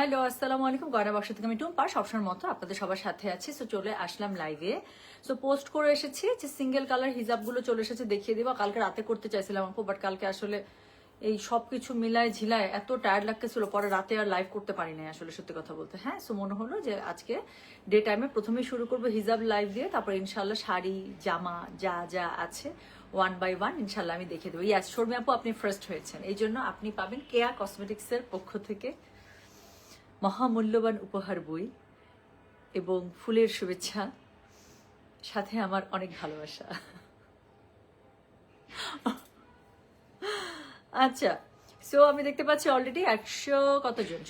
Hello, আসসালামু আলাইকুম। গয়না বাক্স থেকে আমি টুম্পা সবসময়ের মতো আপনাদের সবার সাথে আছি। সো চলে আসলাম লাইভে। সো পোস্ট করে এসেছি যে সিঙ্গেল কালার হিজাবগুলো চলে এসেছে, দেখিয়ে দিব। কালকে রাতে করতে চাইছিলাম আপু, বাট কালকে আসলে এই সবকিছু মিলায় ঝিলায় এত টায়ার্ড লাগতেছিল, পরে রাতে আর লাইভ করতে পারি নাই আসলে, সত্যি কথা বলতে। হ্যাঁ, সো মনে হলো যে আজকে ডে টাইমে প্রথমেই শুরু করবো হিজাব লাইভ দিয়ে, তারপর ইনশাল্লাহ শাড়ি জামা যা যা আছে ওয়ান বাই ওয়ান ইনশাল্লাহ আমি দেখে দেবো। ইয়াস শর্মি আপু, আপনি ফার্স্ট হয়েছেন, এই জন্য আপনি পাবেন কেয়া কসমেটিক্সের পক্ষ থেকে মহামূল্যবান উপহার বই এবং ফুলের শুভেচ্ছা, সাথে আমার অনেক ভালোবাসা। আচ্ছা, সো আমি দেখতে পাচ্ছি অলরেডি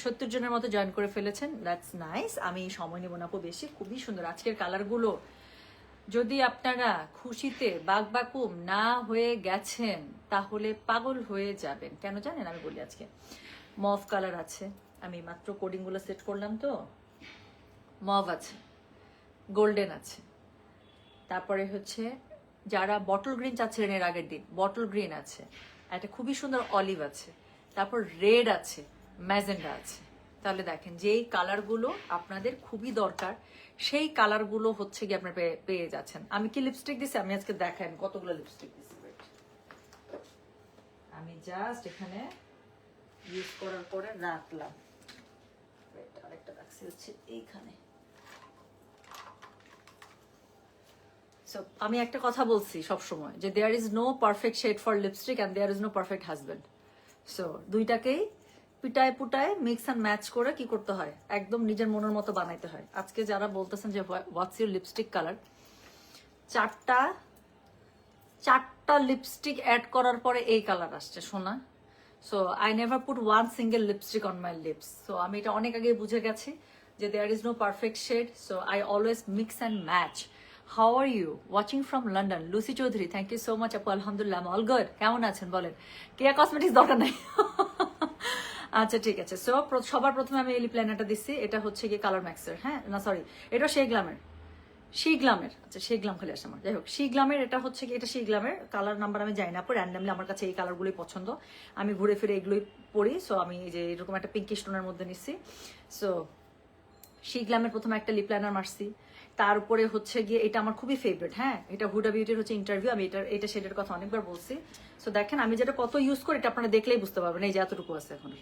70 জনের মতো জয়েন করে ফেলেছেন। That's nice. আমি সময় নেব না আপু বেশি, খুবই সুন্দর আজকের কালারগুলো। যদি আপনারা খুশিতে বাকবাকুম না হয়ে গেছেন তাহলে পাগল হয়ে যাবেন। কেন জানেন? আমি বলি। আজকে মভ কালার আছে, আমি মাত্র কোডিংগুলো সেট করলাম, তো মভ আছে, গোল্ডেন আছে, তারপরে হচ্ছে যারা বটল গ্রিন চাচ্ছিলেন এর আগের দিন, বটল গ্রিন আছে, একটা খুবই সুন্দর অলিভ আছে, তারপর রেড আছে, ম্যাজেন্ডা আছে। তাহলে দেখেন যেই কালারগুলো আপনাদের খুবই দরকার সেই কালারগুলো হচ্ছে কি আপনার পেয়ে যাচ্ছেন। আমি কি লিপস্টিক দিছি আমি আজকে দেখাই কতগুলো লিপস্টিক দিছি। আমি জাস্ট এখানে ইউজ করার পরে রাখলাম, আরেকটা রাখছি হচ্ছে এইখানে। সো আমি একটা কথা বলছি সবসময় যে there is no perfect shade for lipstick and there is no perfect husband. So দুইটাকেই পিটায় পুটায় মিক্স অ্যান্ড ম্যাচ করে কি করতে হয়, একদম নিজের মনের মতো বানাইতে হয়। আজকে যারা বলতেছেন যে হোয়াটস ইউর লিপস্টিক কালার, চারটা লিপস্টিক অ্যাড করার পরে এই কালার আসছে সোনা। So I never put one single lipstick on my lips. সো আমি এটা অনেক আগে বুঝে গেছি যে there is no perfect shade. So I always mix and match. How are you? Watching from London, Lucy Chowdhury, thank you so much আপু। আলহামদুলিল্লাহ, অল গুড। কেমন আছেন বলেন? কেয়া কসমেটিক্স দরকার নাই। আচ্ছা ঠিক আছে। সো সবার প্রথমে আমি এই লিপ লাইনারটা দিচ্ছি, এটা হচ্ছে গিয়ে কালার ম্যাক্সের। হ্যাঁ না সরি, এটা সেই গ্লামের, আচ্ছা সেই গ্লাম খালি আসে আমার, যাই হোক সেই গ্লামের। এটা হচ্ছে কি, এটা সেই গ্লামের কালার নাম্বার আমি জানি না আপু, র্যান্ডামলি আমার কাছে এই কালারগুলোই পছন্দ, আমি ঘুরে ফিরে এগুলোই পরি। সো আমি এই যে এরকম একটা পিঙ্কি স্টোনের মধ্যে নিচ্ছি। সো সেই গ্লামের প্রথমে একটা লিপ লাইনার মারছি, তারপরে হচ্ছে গিয়ে এটা আমার খুবই ফেভারিট। হ্যাঁ, এটা হুডা বিউটির হচ্ছে ইন্টারভিউ, আমি এটা শেডের কথা অনেকবার বলছি। সো দেখেন আমি যেটা কত ইউজ করি এটা আপনারা দেখলেই বুঝতে পারবেন, এই যে এতটুকু আছে এখন।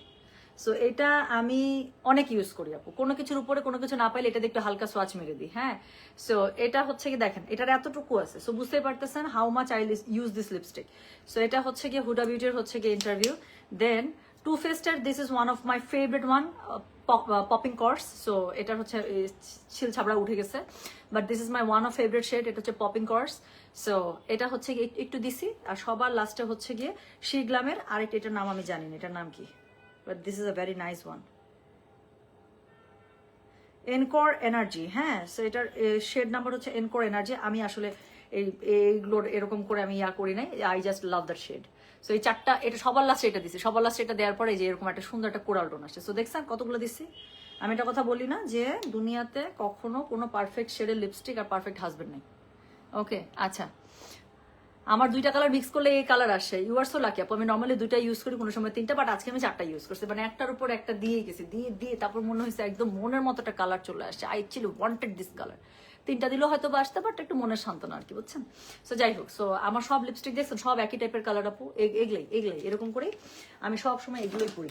সো এটা আমি অনেক ইউজ করি আপু, কোনো কিছুর উপরে কোনো কিছু না পাইলে এটা একটু হালকা সোয়াচ মেরে দিই। হ্যাঁ, সো এটা হচ্ছে কি দেখেন এটার এতটুকু আছে। সো বুঝতেই পারতেছেন how much I use this lipstick. So এটা হচ্ছে গিয়ে হুডা বিউটির হচ্ছে গিয়ে ইন্টারভিউ। দেন টু ফেস্টের this is one of my favourite one, popping কর্স। সো এটা হচ্ছে ছিল ছাবড়া উঠে গেছে, but this is my one of favourite shade, এটা হচ্ছে পপিং কর্স। সো এটা হচ্ছে একটু দিছি। আর সবার লাস্টে হচ্ছে গিয়ে শি গ্লামের আরেকটা, এটার নাম আমি জানি না, এটার নাম কি, but this is a very nice one, encore energy. হ্যাঁ, সো এটার শেড নাম্বার হচ্ছে এনকোর এনার্জি। আমি আসলে এইগুলোর এরকম করে আমি করি নাই, I just love that shade. So এই চারটা, এটা সবার লাস্টে এটা দিছি, সবার লাস্টে এটা দেওয়ার পরে যে এরকম একটা সুন্দর একটা কোরাল টোন আসছে। সো দেখছেন কতগুলো দিছি। আমি একটা কথা বলি না যে দুনিয়াতে কখনো কোনো পারফেক্ট শেডের লিপস্টিক আর পারফেক্ট হাজবেন্ড নেই। ওকে, আচ্ছা আমার দুইটা কালার মিক্স করলে এই কালার আসে। ইউ আর সো লাকি আপু, আমি নর্মালি দুইটা ইউজ করি, কোনো সময় তিনটা, বাট আজকে আমি চারটা ইউজ করছি। মানে একটার উপর একটা দিয়ে গেছি, দিয়ে তারপর মনে হয়েছে একদম মনের মতো একটা কালার চলে আসছে। I actually wanted this colour. তিনটা দিলেও হয়তো বা আসতে, বাট একটু মনের সান্ত্বনা আর কি, বুঝছেন? সো যাই হোক, সো আমার সব লিপস্টিক দেখছেন সব একই টাইপের কালার আপু, এগুলাই এরকম করেই আমি সব সময় এগুলোই করি।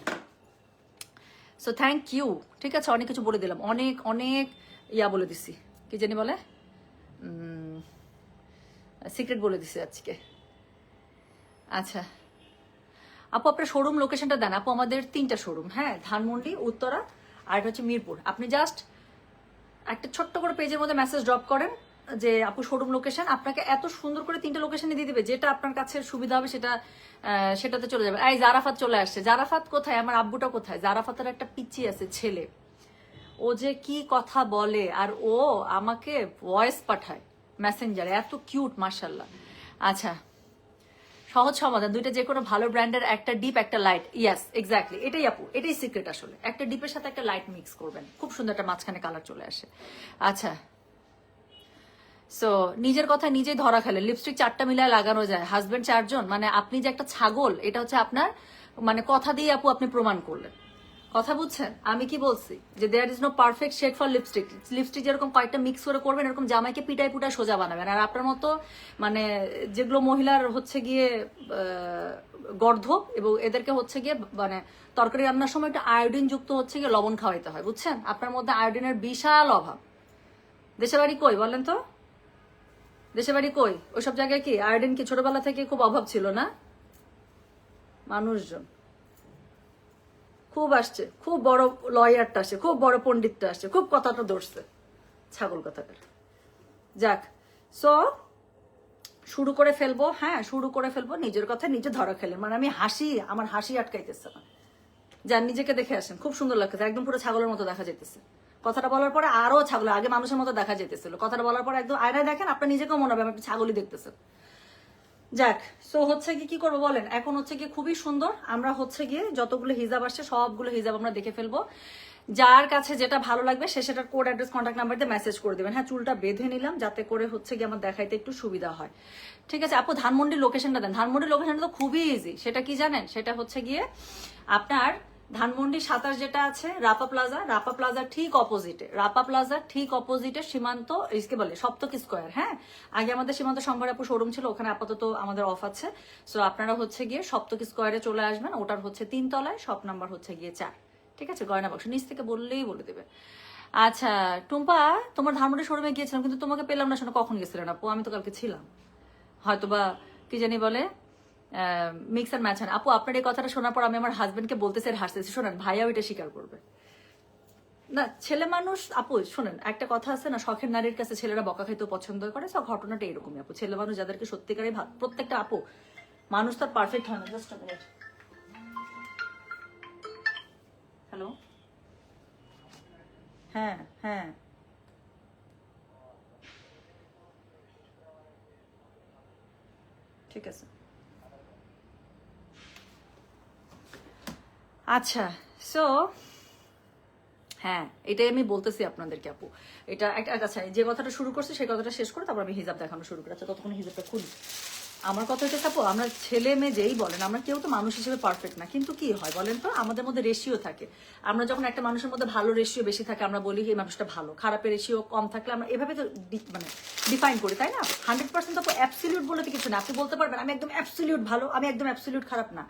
So thank you. ঠিক আছে, অনেক কিছু বলে দিলাম, অনেক অনেক বলে দিছি, কি জানি বলে, সিক্রেট বলে দিছি আজকে। আচ্ছা আপু, আপনার শোরুম লোকেশনটা দেন আপু। আমাদের 3টা শোরুম, হ্যাঁ, ধানমন্ডি, উত্তরা, আর এটা হচ্ছে মিরপুর। আপনি জাস্ট একটা ছোট্ট করে পেজের মধ্যে মেসেজ ড্রপ করেন যে আপু শোরুম লোকেশন, আপনাকে এত সুন্দর করে 3টা লোকেশনে দিয়ে দিবে, যেটা আপনার কাছে সুবিধা হবে সেটাতে চলে যাবে। এই জারাফাত চলে আসছে। জারাফাত কোথায়? আমার আব্বুটা কোথায়? জারাফাতের একটা পিচ্চি আছে ছেলে, ও যে কি কথা বলে, আর ও আমাকে ভয়েস পাঠায় মেসেঞ্জারে, এত কিউট মাশাল্লাহ। আচ্ছা, সহজ সমাধান, দুইটা যে কোনো ভালো ব্র্যান্ডের, একটা ডিপ একটা লাইট। ইয়াস এক্স্যাক্টলি, এটাই আপু, এটাই সিক্রেট আসলে। একটা ডিপের সাথে একটা লাইট মিক্স করবেন, খুব সুন্দর একটা মাঝখানে কালার চলে আসে। আচ্ছা, সো নিজের কথা নিজেই ধরা খেলে, লিপস্টিক 4টা মিলায় লাগানো যায়, হাজবেন্ড 4 জন, মানে আপনি যে একটা ছাগল, এটা হচ্ছে আপনার মানে কথা দিয়ে আপু আপনি প্রমাণ করলেন। কথা বুঝছেন? আমি কি বলছি যে there is no perfect shade for lipstick. Lipstick যেরকম কয়েকটা মিক্স করে করবেন, এরকম জামাইকে পিটাই পুটাই সোজা বানাবেন। আর আপনার মতো মানে যেগুলো মহিলার হচ্ছে গিয়ে গর্ধব, এবং এদেরকে হচ্ছে গিয়ে মানে তরকারি রান্নার সময় একটা আয়োডিন যুক্ত হচ্ছে গিয়ে লবণ খাওয়াইতে হয়, বুঝছেন? আপনার মধ্যে আয়োডিনের বিশাল অভাব। দেশে বাড়ি কই বলেন তো? দেশে বাড়ি কই? ওইসব জায়গায় কি আয়োডিন কি ছোটবেলা থেকে খুব অভাব ছিল না? মানুষজন খুব আসছে, খুব বড় লয়ারটা আসছে, খুব বড় পণ্ডিতটা আসছে, খুব কথাটা ধরছে, ছাগল কথাটা। যাক, সো শুরু করে ফেলবো। হ্যাঁ, শুরু করে ফেলবো। নিজের কথা নিজে ধরা খেলেন, মানে আমি হাসি, আমার হাসি আটকাইতেছে না। যান নিজেকে দেখে আসেন, খুব সুন্দর লাগতেছে, একদম পুরো ছাগলের মতো দেখা যাইতেছে। কথাটা বলার পরে আরো ছাগল, আগে মানুষের মতো দেখা যেতেছিল, কথাটা বলার পরে একদম আয়নায় দেখেন, আপনার নিজেকেও মনে হবে আমি একটা ছাগলই দেখতেছেন। যাক, সো হচ্ছে কি করবো বলেন? এখন হচ্ছে গিয়ে খুবই সুন্দর, আমরা হচ্ছে গিয়ে যতগুলো হিজাব আসছে সবগুলো হিজাব আমরা দেখে ফেলবো। যার কাছে যেটা ভালো লাগবে সে সেটার কোড অ্যাড্রেস কন্ট্যাক্ট নাম্বার দিয়ে মেসেজ করে দেবেন। হ্যাঁ, চুলটা বেঁধে নিলাম যাতে করে হচ্ছে গিয়ে আমার দেখাইতে একটু সুবিধা হয়। ঠিক আছে আপু, ধানমন্ডির লোকেশনটা দেন। ধানমন্ডির লোকেশনটা তো খুবই ইজি। সেটা কি জানেন? সেটা হচ্ছে গিয়ে আপনার ধানমন্ডি 27 যেটা আছে রাপা প্লাজা, রাপা প্লাজার ঠিক অপোজিটে, রাপা প্লাজার ঠিক অপোজিটে সীমান্ত, ইসকে বলে সপ্তক স্কোয়ার। হ্যাঁ, আগে আমাদের সীমান্ত সম্ভারাপু শোরুম ছিল, ওখানে আপাতত আমাদের অফ আছে। সো আপনারা হচ্ছে গিয়ে সপ্তক স্কোয়ারে চলে আসবেন, ওটার হচ্ছে 3 তলায়, শপ নাম্বার হচ্ছে গিয়ে 4। ঠিক আছে, গয়না বাক্স নিচ থেকে বললেই বলে দেবে। আচ্ছা টুম্পা, তোমার ধানমন্ডি শোরুমে গিয়েছিলাম কিন্তু তোমাকে পেলাম না, শোনো কখন গেছিলেন আপু? আমি তো কালকে ছিলাম, হয়তোবা কি জানি বলে মিক্স অ্যান্ড ম্যাচ। আপু আপনার এই কথাটা শোনার পর আমি আমার হাজবেন্ডকে বলতেছি আর হাসতেছি। শোনেন, ভাইয়াও এটা স্বীকার করবে না। ছেলে মানুষ আপু, শোনেন একটা কথা আছে না, শখের নারীর কাছে ছেলেরা বকা খাইতেও পছন্দ করে। সব ঘটনাটা এরকমই আপু। ছেলে মানুষ যাদেরকে সত্যিকারে প্রত্যেকটা আপু, মানুষ তার পারফেক্ট হয় না। Just a minute. হ্যালো, হ্যাঁ হ্যাঁ, ঠিক আছে। আচ্ছা, সো হ্যাঁ, এটাই আমি বলতেছি আপনাদেরকে আপু। এটা একটা আচ্ছা, যে কথাটা শুরু করছে সেই কথাটা শেষ করে তারপর আমি হিজাব দেখানো শুরু করি। আচ্ছা, ততক্ষণ হিজাবটা খুলি। আমার কথা হচ্ছে আপু, আমরা ছেলে মেয়ে যেই বলেন, আমরা কেউ তো মানুষ হিসেবে পারফেক্ট না, কিন্তু কি হয় বলেন তো, আমাদের মধ্যে রেশিও থাকে। আমরা যখন একটা মানুষের মধ্যে ভালো রেশিও বেশি থাকে আমরা বলি এই মানুষটা ভালো, খারাপের রেশিও কম থাকলে আমরা এভাবে তো মানে ডিফাইন করি, তাই না? 100% আপু অ্যাবসলিউট বলে তো কিছু না। আপনি বলতে পারবেন আমি একদম অ্যাবসলিউট ভালো, আমি একদম অ্যাবসলিউট খারাপ না।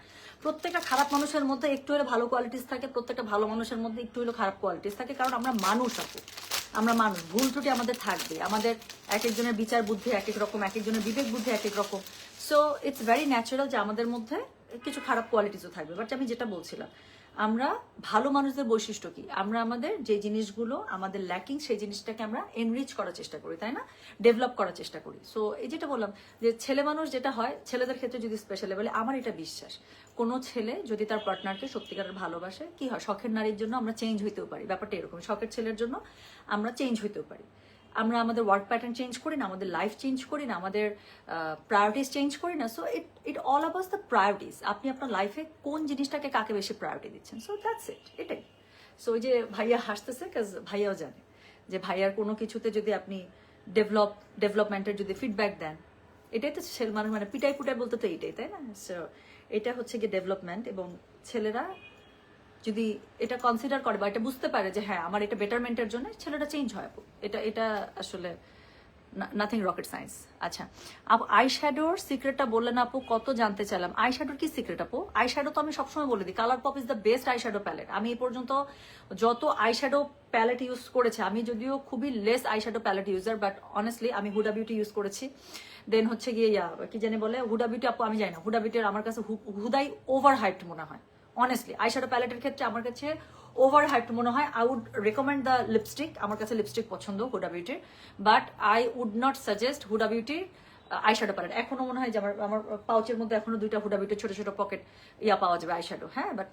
প্রত্যেকটা খারাপ মানুষের মধ্যে একটু হলে ভালো কোয়ালিটিস থাকে, প্রত্যেকটা ভালো মানুষের মধ্যে একটু হলে খারাপ কোয়ালিটিস থাকে, কারণ আমরা মানুষ আপু। আমরা মানুষ, ভুল ত্রুটি আমাদের থাকবে। আমাদের এক একজনের বিচার বুদ্ধি এক এক রকম, এক একজনের বিবেক বুদ্ধি এক এক রকম। সো ইটস ভেরি ন্যাচারাল যে আমাদের মধ্যে কিছু খারাপ কোয়ালিটিসও থাকবে। বাট আমি যেটা বলছিলাম, আমরা ভালো মানুষদের বৈশিষ্ট্য কি, আমরা আমাদের যে জিনিসগুলো আমাদের ল্যাকিং সেই জিনিসটাকে আমরা এনরিচ করার চেষ্টা করি, তাই না? ডেভেলপ করার চেষ্টা করি। সো এই যেটা বললাম যে ছেলে মানুষ যেটা হয়, ছেলেদের ক্ষেত্রে যদি স্পেশালি বলে, আমার এটা বিশ্বাস, কোনো ছেলে যদি তার পার্টনারকে সত্যিকারের ভালোবাসে, কি হয়, শখের নারীর জন্য আমরা চেঞ্জ হইতেও পারি। ব্যাপারটা এরকম, শখের ছেলের জন্য আমরা চেঞ্জ হইতেও পারি। আমরা আমাদের ওয়ার্ক প্যাটার্ন চেঞ্জ করি না, আমাদের লাইফ চেঞ্জ করি না, আমাদের প্রায়োরিটিস চেঞ্জ করি না। So it all about the priorities. আপনি আপনার লাইফে কোন জিনিসটাকে কাকে বেশি প্রায়োরিটি দিচ্ছেন। সো দ্যাটস ইট, এটাই। সো ওই যে ভাইয়া হাসতেছে, কাজ ভাইয়াও জানে যে ভাইয়ার কোনো কিছুতে যদি আপনি ডেভেলপমেন্টের যদি ফিডব্যাক দেন, এটাই তো ছেলে মানুষ, মানে পিটাই পুটাই বলতে তো এইটাই, তাই না? সো এটা হচ্ছে গিয়ে ডেভেলপমেন্ট, এবং ছেলেরা যদি এটা কনসিডার করে বা এটা বুঝতে পারে যে হ্যাঁ আমার এটা বেটারমেন্টের জন্য, ছেলেটা চেঞ্জ হয় আপু। এটা এটা আসলে নাথিং রকেট সায়েন্স। আচ্ছা আপু, আই শ্যাডোর সিক্রেটটা বললেন আপু, কত জানতে চাইলাম। আই শ্যাডোর কি সিক্রেট আপু? আই শ্যাডো তো আমি সবসময় বলে দিই, colour pop is the best eye shadow palette. আমি এই পর্যন্ত যত আই শ্যাডো প্যালেট ইউজ করেছি, আমি যদিও খুবই less eye shadow palette user, but honestly আমি হুডা বিউটি ইউজ করেছি। দেন হচ্ছে গিয়ে কি জানি বলে হুডা বিউটি, আপু আমি জানি না, হুডা বিউটির আমার কাছে হুদাই ওভার হাইপড মনে হয়। অনেস্টলি আইশ্যাডো প্যালেটের ক্ষেত্রে আমার কাছে ওভার হাইপড মনে হয়। I would recommend the lipstick, আমার কাছে লিপস্টিক পছন্দ হুডা বিউটির, but I would not suggest Huda বিউটির আইশ্যাডো প্যালেট। এখনো মনে হয় যে আমার পাউচের মধ্যে এখনো 2টা হুডা বিউটির ছোট ছোট পকেট পাওয়া যাবে আইশ্যাডো। হ্যাঁ, বাট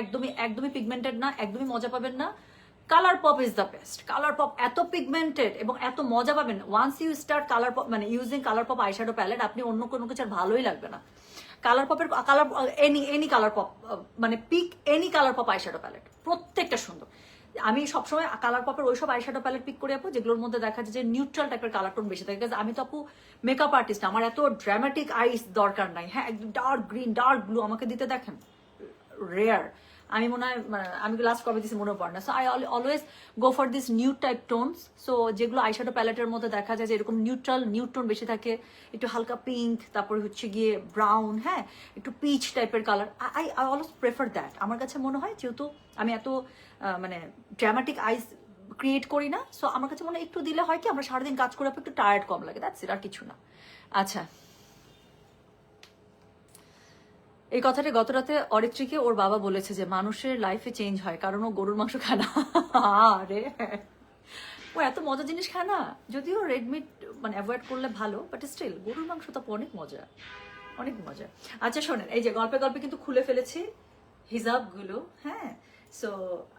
একদমই পিগমেন্টেড না, একদমই মজা পাবেন না। Colour pop is the best. Colour pop এত পিগমেন্টেড এবং এত মজা পাবেন, once you start colour pop মানে using colour pop eyeshadow palette, আপনি অন্য কোনো কিছু আর ভালোই লাগবে না। কালার পপের কালার এনি কালার পপ মানে pick any colour pop eyeshadow palette প্রত্যেকটা সুন্দর। আমি সবসময় কালার পপের ওইসব আইশ্যাডো প্যালেট পিক করে আপু যেগুলোর মধ্যে দেখা যায় যে নিউট্রাল টাইপের কালার টোন বেশি থাকে। আমি তো আপু মেকআপ আর্টিস্ট, আমার এত ড্রামাটিক আইস দরকার নাই। হ্যাঁ, একদম ডার্ক গ্রিন ডার্ক ব্লু আমাকে দিতে দেখেন রেয়ার। আমি মনে হয় আমি লাস্ট কবে দিয়েছি মনে পড়ে না। So I always go for this nude type tones. So যেগুলো আইশ্যাডো প্যালেটের মধ্যে দেখা যায় যে এরকম নিউড টোন বেশি থাকে, একটু হালকা পিঙ্ক, তারপরে হচ্ছে গিয়ে ব্রাউন, হ্যাঁ একটু পিচ টাইপের colour, I always prefer that. আমার কাছে মনে হয় যেহেতু আমি এত মানে ড্রামাটিক আইস ক্রিয়েট করি না, সো আমার কাছে মনে হয় একটু দিলে হয় কি আমরা সারাদিন কাজ করে একটু টায়ার্ড কম লাগে, দ্যাটস ইট, আর কিছু না। আচ্ছা, এই কথাটা গত রাতে অরিত্রীকে ওর বাবা বলেছে যে মানুষের লাইফে চেঞ্জ হয় কারণ ও গরুর মাংস খায় না। আরে ও এত মজা জিনিস খায় না, যদিও রেড মিট মানে অ্যাভয়েড করলে ভালো, বাট স্টিল গরুর মাংস তো অনেক মজা, অনেক মজা। আচ্ছা শোনেন, এই যে গল্পে গল্পে কিন্তু খুলে ফেলেছি হিজাবগুলো, হ্যাঁ। সো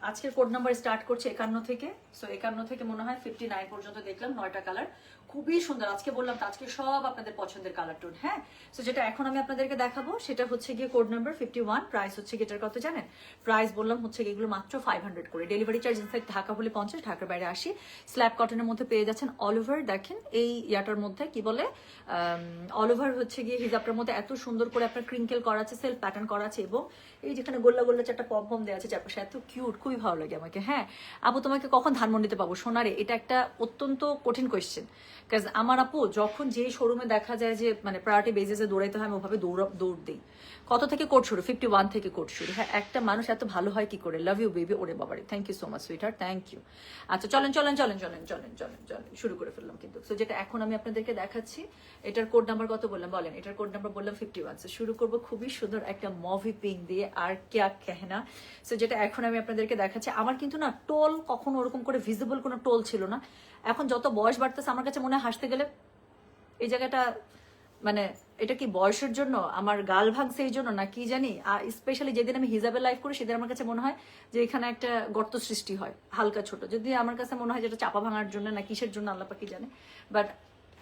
আজকের কোড নাম্বার স্টার্ট করছে 51 থেকে। সো 51 থেকে মনে হয় 59 পর্যন্ত দেখলাম 9টা কালার, খুবই সুন্দর। আজকে বললাম তো আজকে সব আপনাদের পছন্দের কালার টোন, হ্যাঁ। সো যেটা এখন আমি আপনাদেরকে দেখাবো সেটা হচ্ছে গিয়ে কোড নাম্বার 51। প্রাইস হচ্ছে গিয়ে এটার কত জানেন? প্রাইস বললাম হচ্ছে গিয়ে এগুলো মাত্র 500 করে। ডেলিভারি চার্জ ইনসাইড ঢাকা হলে 50, ঢাকার বাইরে 80। স্ল্যাব কটনের মধ্যে পেয়ে যাচ্ছেন অল ওভার। দেখেন এই ইয়াটার মধ্যে কি বলে অল ওভার হচ্ছে গিয়ে হিজাবটার মধ্যে এত সুন্দর করে আপনার ক্রিঙ্কেল করা আছে, সেলফ প্যাটার্ন করা আছে, এবং এই যেখানে গোল্লা গোল্লা চারটা পম পম দেওয়া আছে চারপাশে, এত কিউট, খুবই ভালো লাগে আমাকে। হ্যাঁ আপু তোমাকে কখন ধানমন্ডিতে পাবো? সোনারে, এটা একটা অত্যন্ত কঠিন কোয়েশ্চেন। কাজ আমার আপু যখন যে শোরুমে দেখা যায় যে মানে প্রায়োরিটি বেসিসে দৌড়াইতে হয় আমি ওভাবে দৌড় দিই। কত থেকে কোড শুরু? 51 থেকে কোড শুরু। হ্যাঁ একটা মানুষ এত ভালো হয় কি করে? Love you baby. ওরে বাবারে, thank you so much sweetheart, thank you. আচ্ছা চলেন চলেন চলেন চলেন চলেন চলেন চলেন শুরু করে ফেললাম কিন্তু। সো যেটা এখন আমি আপনাদেরকে দেখাচ্ছি এটার কোড নাম্বার কত বললাম বলেন? এটার কোড নাম্বার বললাম 51। সো শুরু করবো খুবই সুন্দর একটা মভি পিঙ্ক দিয়ে, আর ক্যা কেহনা। সো যেটা এখন আমি আপনাদেরকে দেখাচ্ছি, আমার কিন্তু না টোল কখনো ওরকম করে ভিজিবল কোনো টোল ছিল না। এখন যত বয়স বাড়তেছে আমার কাছে মনে হয় হাসতে গেলে এই জায়গাটা মানে এটা কি বয়সের জন্য আমার গাল ভাঙছে এই জন্য না কি জানি, স্পেশালি যেদিন আমি হিজাবে লাইভ করি সেদিন আমার কাছে মনে হয় যে এখানে একটা গর্ত সৃষ্টি হয় হালকা ছোট, যদি আমার কাছে মনে হয় যেটা চাপা ভাঙার জন্য না কিসের জন্য আল্লাহ পাকি জানে, বাট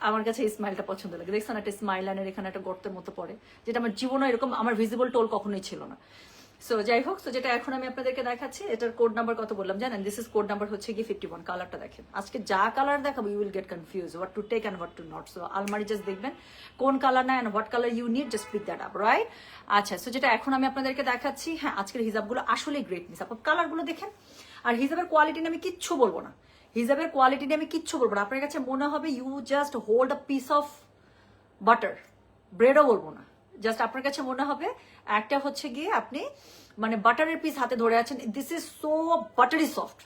আমার কাছে এই স্মাইলটা পছন্দ লাগে। দেখছেন একটা স্মাইল লাইনের এখানে একটা গর্তের মতো পড়ে, যেটা আমার জীবনে এরকম আমার ভিজিবল টোল কখনোই ছিল না। সো যাই হোক, সো যেটা এখন আমি আপনাদেরকে দেখাচ্ছি এটার কোড নাম্বার কত বললাম জানেন? দিস ইজ কোড নাম্বার হচ্ছে কি 51। কালারটা দেখেন, আজকে যা কালার দেখাবো you will get confuse what to take and what to not. So আলমারি জাস্ট দেখবেন কোন কালার না and what colour you need, just pick that up, right? আচ্ছা, সো যেটা এখন আমি আপনাদেরকে দেখাচ্ছি, হ্যাঁ আজকের হিজাবগুলো আসলে গ্রেট মিস আপ। কালারগুলো দেখেন, আর হিজাবের কোয়ালিটি নিয়ে আমি কিচ্ছু বলবো না, হিজাবের কোয়ালিটি নিয়ে আমি কিচ্ছু বলবো না। আপনার কাছে মনে হবে you just hold a piece of butter, ব্রেডও বলবো না, জাস্ট আপনার কাছে মনে হবে একটা হচ্ছে গিয়ে আপনি মানে বাটারের পিস হাতে ধরে আছেন। This is so buttery soft,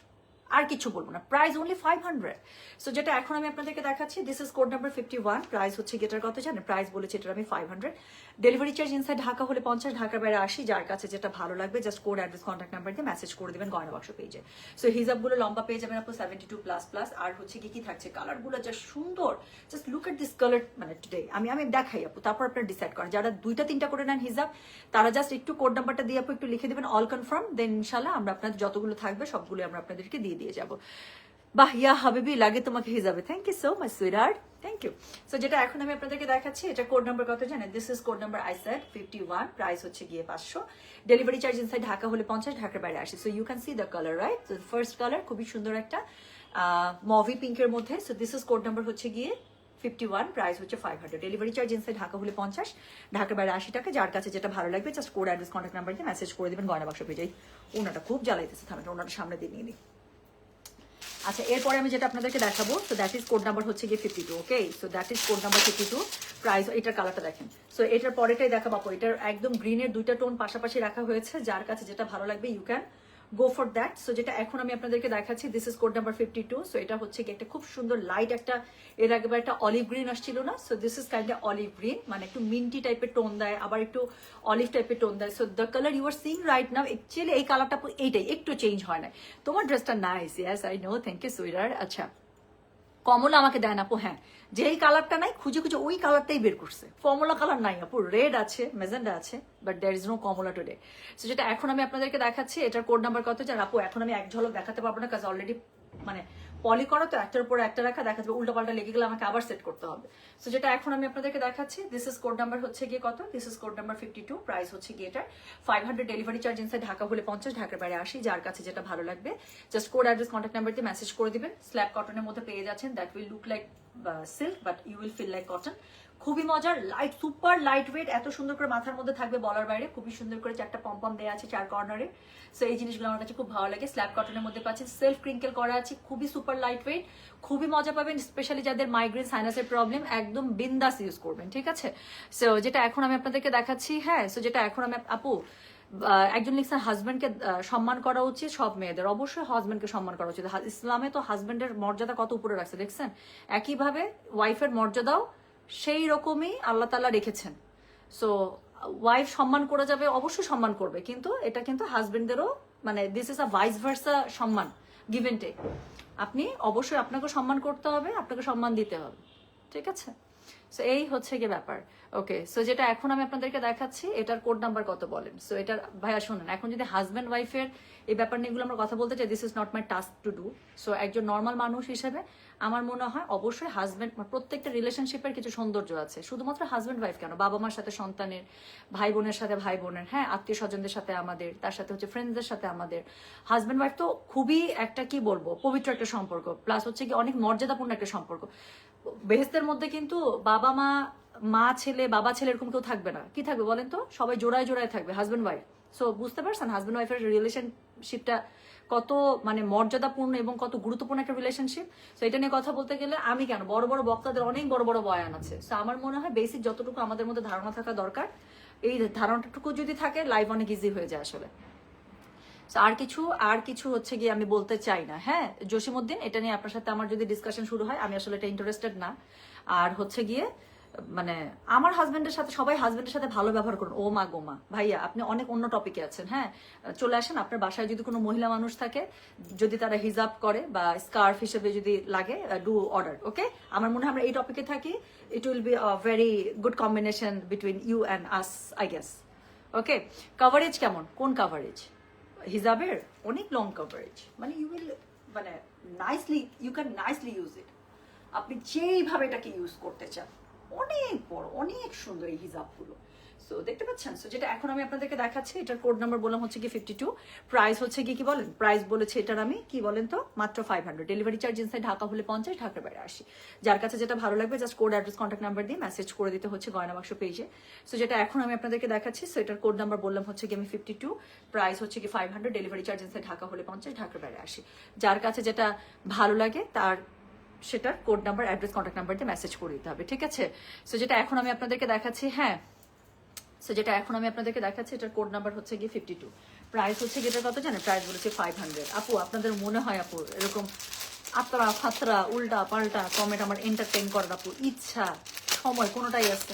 আর কিছু বলবো না। Price only 500। সো যেটা এখন আমি আপনাদেরকে দেখাচ্ছি this is code number 51। Price হচ্ছে গেটার কত জানেন? প্রাইস বলেছি এটার আমি 500। ডেলিভারি চার্জ ইনসাইড ঢাকা হলে 50, ঢাকার বাইরে 80। যার কাছে যেটা ভালো লাগবে just code address contact number দিয়ে মেসেজ করে দেবেন গয়না বাক্স পেজে। সো হিজাবগুলো লম্বা পেয়ে যাবেন আপু 72++। আর হচ্ছে কি কি থাকছে কালারগুলো যা সুন্দর, just look at this colour. মানে টুডে আমি দেখাই আপু, তারপর আপনারা ডিসাইড করেন। যারা 2টা 3টা করে নেন হিজাব তারা জাস্ট একটু কোড নাম্বারটা দিয়ে আপু একটু লিখে দেবেন অল কনফার্ম, দেন ইনশাল্লাহ আমরা আপনাদের যতগুলো থাকবে সবগুলো আমরা আপনাদেরকে দিয়ে যাবো। বাহ ইয়া হাবিবি, লাগে তোমাকে হিজাবে। Thank you so much sweetheart, thank you. So যেটা এখন আমি আপনাদেরকে দেখাচ্ছি এটা কোড নাম্বার কত জানেন? This is code number I said 51। Price হচ্ছে গিয়ে 500। ডেলিভারি চার্জ ইনসাইড ঢাকা হলে 50, ঢাকার বাইরে 80। So you can see the colour, right? So first colour খুবই সুন্দর একটা মভি পিঙ্কের মধ্যে। So this is code number হচ্ছে গিয়ে 51। প্রাইস হচ্ছে 500। ডেলিভারি চার্জ ইনসাইড ঢাকা হলে 50, ঢাকার বাইরে 80 টাকা। যার কাছে যেটা ভালো লাগবে just code address contact number দিয়ে মেসেজ করে দেবেন গয়না বাক্স পেজে। ওনাটা খুব জ্বালাইতেছে, থামেন ওনাটা সামনে দিয়ে নিয়ে নিই। আচ্ছা এরপরে আমি যেটা আপনাদেরকে দেখাবো, so that is code number হচ্ছে গিয়ে 52। Okay, so that is code number 52। Price, এটার কালারটা দেখেন। সো এটার পরেটাই দেখাবো, এটার একদম গ্রিনের 2টা টোন পাশাপাশি রাখা হয়েছে। যার কাছে যেটা ভালো লাগবে you can go for that. So যেটা এখন আমি আপনাদেরকে দেখাচ্ছি this is code number 52। So এটা হচ্ছে কি একটা খুব সুন্দর লাইট একটা, এর আগে একটা অলিভ গ্রিন আসছিল না? So this is kind olive green, মানে একটু মিন্টি টাইপের টোন দেয়, আবার একটু অলিভ টাইপের টোন দেয়। So the colour you are seeing right now, actually এই কালারটা এইটাই একটু চেঞ্জ হয় না। তোমার ড্রেসটা nice, yes I know, thank you sweeter. আচ্ছা কমলা আমাকে দেয় না আপু, হ্যাঁ যেই কালারটা নাই খুঁজে খুঁজে ওই কালারটাই বের করছে। কমলা কালার নাই আপু, রেড আছে, মেজেন্ডা আছে, বাট দেয়ার ইজ নো কমলা টুডে। সো যেটা এখন আমি আপনাদেরকে দেখাচ্ছি এটার কোড নাম্বার কত জানেন আপু? এখন আমি এক ঝলক দেখাতে পারবো না, কাজ অলরেডি মানে পলি করা তো, একটার উপর একটা রাখা, দেখা যাবে উল্টা পাল্টা লেগে গেলে আমাকে আবার সেট করতে হবে। সো যেটা এখন আমি আপনাদেরকে দেখাচ্ছি দিস ইজ কোড নাম্বার হচ্ছে গিয়ে কত? This is code number 52। Price হচ্ছে গিয়ে এটার 500। ডেলিভারি চার্জ ইনসাইড ঢাকা হলে 50, ঢাকার বাইরে 80। যার কাছে যেটা ভালো লাগবে just code address contact number দিয়ে মেসেজ করে দিবেন। স্ল্যাব কটনের মধ্যে পেয়ে যাচ্ছেন, that will look like silk but you will feel like cotton. খুবই মজার, লাইট, সুপার লাইট ওয়েট, এত সুন্দর করে মাথার মধ্যে থাকবে বলার বাইরে, খুবই সুন্দর করে 4টা পম্পম দেওয়া আছে 4 কর্নারে। সো এই জিনিসগুলো আমার কাছে খুব ভালো লাগে। স্ল্যাব কটনের মধ্যে পাচ্ছেন, সেলফ ক্রিঙ্কেল করা আছে, খুবই সুপার লাইট ওয়েট, খুবই মজা পাবেন। স্পেশালি যাদের মাইগ্রেন সাইনাসের প্রবলেম, একদম বিন্দাস ইউজ করবেন, ঠিক আছে। সো যেটা এখন আমি আপনাদেরকে দেখাচ্ছি, হ্যাঁ, সো যেটা এখন আমি, আপু একজন লিখছেন হাজব্যান্ডকে সম্মান করা উচিত সব মেয়েদের, অবশ্যই হাজব্যান্ডকে সম্মান করা উচিত। ইসলামে তো হাজব্যান্ডের মর্যাদা কত উপরে রাখছে দেখছেন, একইভাবে ওয়াইফের মর্যাদাও সেই রকমই আল্লাহ তাআলা রেখেছেন। সো ওয়াইফ সম্মান করে যাবে, অবশ্যই সম্মান করবে, কিন্তু এটা কিন্তু হাজবেন্ডদেরও, মানে this is a vice versa সম্মান, গিভ এন্ড টেক। আপনি অবশ্যই, আপনাকে সম্মান করতে হবে, আপনাকে সম্মান দিতে হবে, ঠিক আছে। সো এই হচ্ছে গিয়ে ব্যাপার। ওকে, সো যেটা এখন আমি আপনাদেরকে দেখাচ্ছি, এটার কোড নাম্বার কত বলেন। সো এটার, ভাইয়া শুনেন, এখন যদি হাজব্যান্ড ওয়াইফের এই ব্যাপার নিয়ে এগুলো আমরা কথা বলতে চাই, this is not my task to do. So একজন নর্মাল মানুষ হিসেবে আমার মনে হয় অবশ্যই হাজব্যান্ড, প্রত্যেকটা রিলেশনশিপের কিছু সৌন্দর্য আছে, শুধুমাত্র হাজব্যান্ড ওয়াইফ কেন, বাবা মার সাথে সন্তানের, ভাই বোনের সাথে ভাই বোনের, হ্যাঁ, আত্মীয় স্বজনদের সাথে আমাদের, তার সাথে হচ্ছে ফ্রেন্ডসদের সাথে আমাদের। হাজব্যান্ড ওয়াইফ তো খুবই একটা, কি বলবো, পবিত্র একটা সম্পর্ক, প্লাস হচ্ছে কি অনেক মর্যাদাপূর্ণ একটা সম্পর্ক। বেহেস্তের মধ্যে কিন্তু বাবা মা, মা ছেলে, বাবা ছেলে এরকম কেউ থাকবে না, কি থাকবে বলেন তো, সবাই জোড়ায় জোড়ায় থাকবে, হাজব্যান্ড ওয়াইফ। সো বুঝতে পারছেন হাজব্যান্ড ওয়াইফের রিলেশনশিপটা কত মানে মর্যাদাপূর্ণ এবং কত গুরুত্বপূর্ণ একটা রিলেশনশিপ। সো এটা নিয়ে কথা বলতে গেলে আমি কেন, বড় বড় বক্তাদের অনেক বড় বড় বয়ান আছে। সো আমার মনে হয় বেসিক যতটুকু আমাদের মধ্যে ধারণা থাকা দরকার, এই ধারণাটুকু যদি থাকে, লাইফ অনেক ইজি হয়ে যায় আসলে। আর কিছু হচ্ছে গিয়ে আমি বলতে চাই না। হ্যাঁ জসিমউদ্দিন, এটা নিয়ে আপনার সাথে আমার যদি ডিসকাশন শুরু হয়, আমি আসলে এটা ইন্টারেস্টেড না। আর হচ্ছে গিয়ে মানে আমার হাজবেন্ডের সাথে, সবাই হাজবেন্ডের সাথে ভালো ব্যবহার করুন। ও মা গোমা, ভাইয়া আপনি অনেক অন্য টপিকে আছেন। হ্যাঁ চলে আসেন, আপনার বাসায় যদি কোনো মহিলা মানুষ থাকে, যদি তারা হিজাব করে বা স্কার্ফ হিসেবে যদি লাগে, ডু অর্ডার। ওকে, আমার মনে হয় আমরা এই টপিকে থাকি, it will be a very good combination between you and us, I guess. Okay, coverage কেমন, কোন কভারেজ? হিজাবের অনেক লং কভারেজ, মানে ইউ উইল, মানে nicely, you can nicely use it. আপনি যেইভাবে এটাকে ইউজ করতে চান, অনেক বড়, অনেক সুন্দর এই হিজাবগুলো। সো দেখতে পাচ্ছেন। সো যেটা এখন আমি আপনাদেরকে দেখাচ্ছি, এটার কোড নাম্বার বললাম হচ্ছে কি 52, প্রাইস হচ্ছে কি বলেন, প্রাইস বলেছে এটার আমি কি বলেন তো, মাত্র 500। ডেলিভারি চার্জ ইনসাইড ঢাকা হলে 50, ঢাকার বাইরে 80। যার কাছে যেটা ভালো লাগবে just code, address, contact number দিয়ে মেসেজ করে দিতে হচ্ছে গয়না বাক্স পেজে। সো যেটা এখন আমি আপনাদেরকে দেখাচ্ছি, সো এটার কোড নাম্বার বললাম হচ্ছে কি আমি 52, প্রাইস হচ্ছে কি 500, ডেলিভারি চার্জ ইনসাইড ঢাকা হলে 50, ঢাকার বাইরে 80। যার কাছে যেটা ভালো লাগে তার সেটার code number, address, contact number দিয়ে মেসেজ করে দিতে হবে, ঠিক আছে। সো যেটা এখন আমি আপনাদেরকে দেখাচ্ছি, হ্যাঁ, সো যেটা এখন আমি আপনাদেরকে দেখাচ্ছি, এটার কোড নাম্বার হচ্ছে গিয়ে 52, প্রাইস হচ্ছে গিয়ে কত জানেন, প্রাইস বলেছে 500। আপু আপনাদের মনে হয় আপু এরকম আতরা ফাতরা উল্টা পাল্টা কমেন্ট আমার এন্টারটেইন করার আপু ইচ্ছা, সময় কোনোটাই আছে,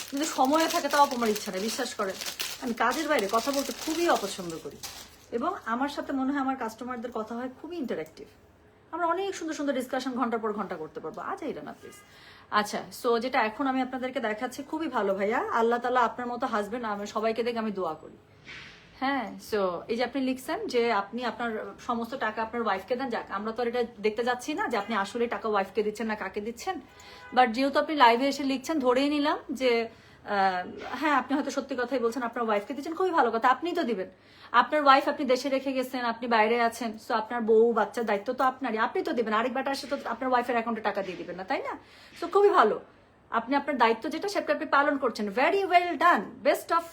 কিন্তু সময় থাকে তাও আমার ইচ্ছা নেই, বিশ্বাস করেন। আমি কাজের বাইরে কথা বলতে খুবই অপছন্দ করি, এবং আমার সাথে মনে হয় আমার কাস্টমারদের কথা হয় খুবই ইন্টারেক্টিভ, আমরা অনেক সুন্দর সুন্দর ডিসকাশন ঘন্টার পর ঘন্টা করতে পারবো। আজ এইটা না প্লিজ। আচ্ছা, সো যেটা এখন আমি আপনাদেরকে দেখাচ্ছি, খুবই ভালো ভাইয়া, আল্লাহ তাআলা আপনার মতো হাজবেন্ড আমি সবাইকে দেখে আমি দোয়া করি। হ্যাঁ, সো এই যে আপনি লিখছেন যে আপনি আপনার সমস্ত টাকা আপনার ওয়াইফকে দেন, যাক আমরা তো আর এটা দেখতে যাচ্ছি না যে আপনি আসলে টাকা ওয়াইফকে দিচ্ছেন না কাকে দিচ্ছেন, বাট যেহেতু আপনি লাইভে এসে লিখছেন, ধরেই নিলাম যে হ্যাঁ আপনি হয়তো সত্যি কথাই বলছেন, আপনার ওয়াইফকে দিচ্ছেন, খুবই ভালো কথা, আপনিই তো দিবেন। আপনার ওয়াইফ আপনি দেশে রেখে গেছেন, আপনি বাইরে আছেন, সো আপনার বউ বাচ্চার দায়িত্ব তো আপনারই, আপনি তো দিবেন। আরেক বেটা আসে তো আপনার ওয়াইফের অ্যাকাউন্টে টাকা দিয়ে দিবেন না, তাই না? সো খুবই ভালো, আপনি আপনার দায়িত্ব যেটা সেটা আপনি পালন করছেন, very well done, best of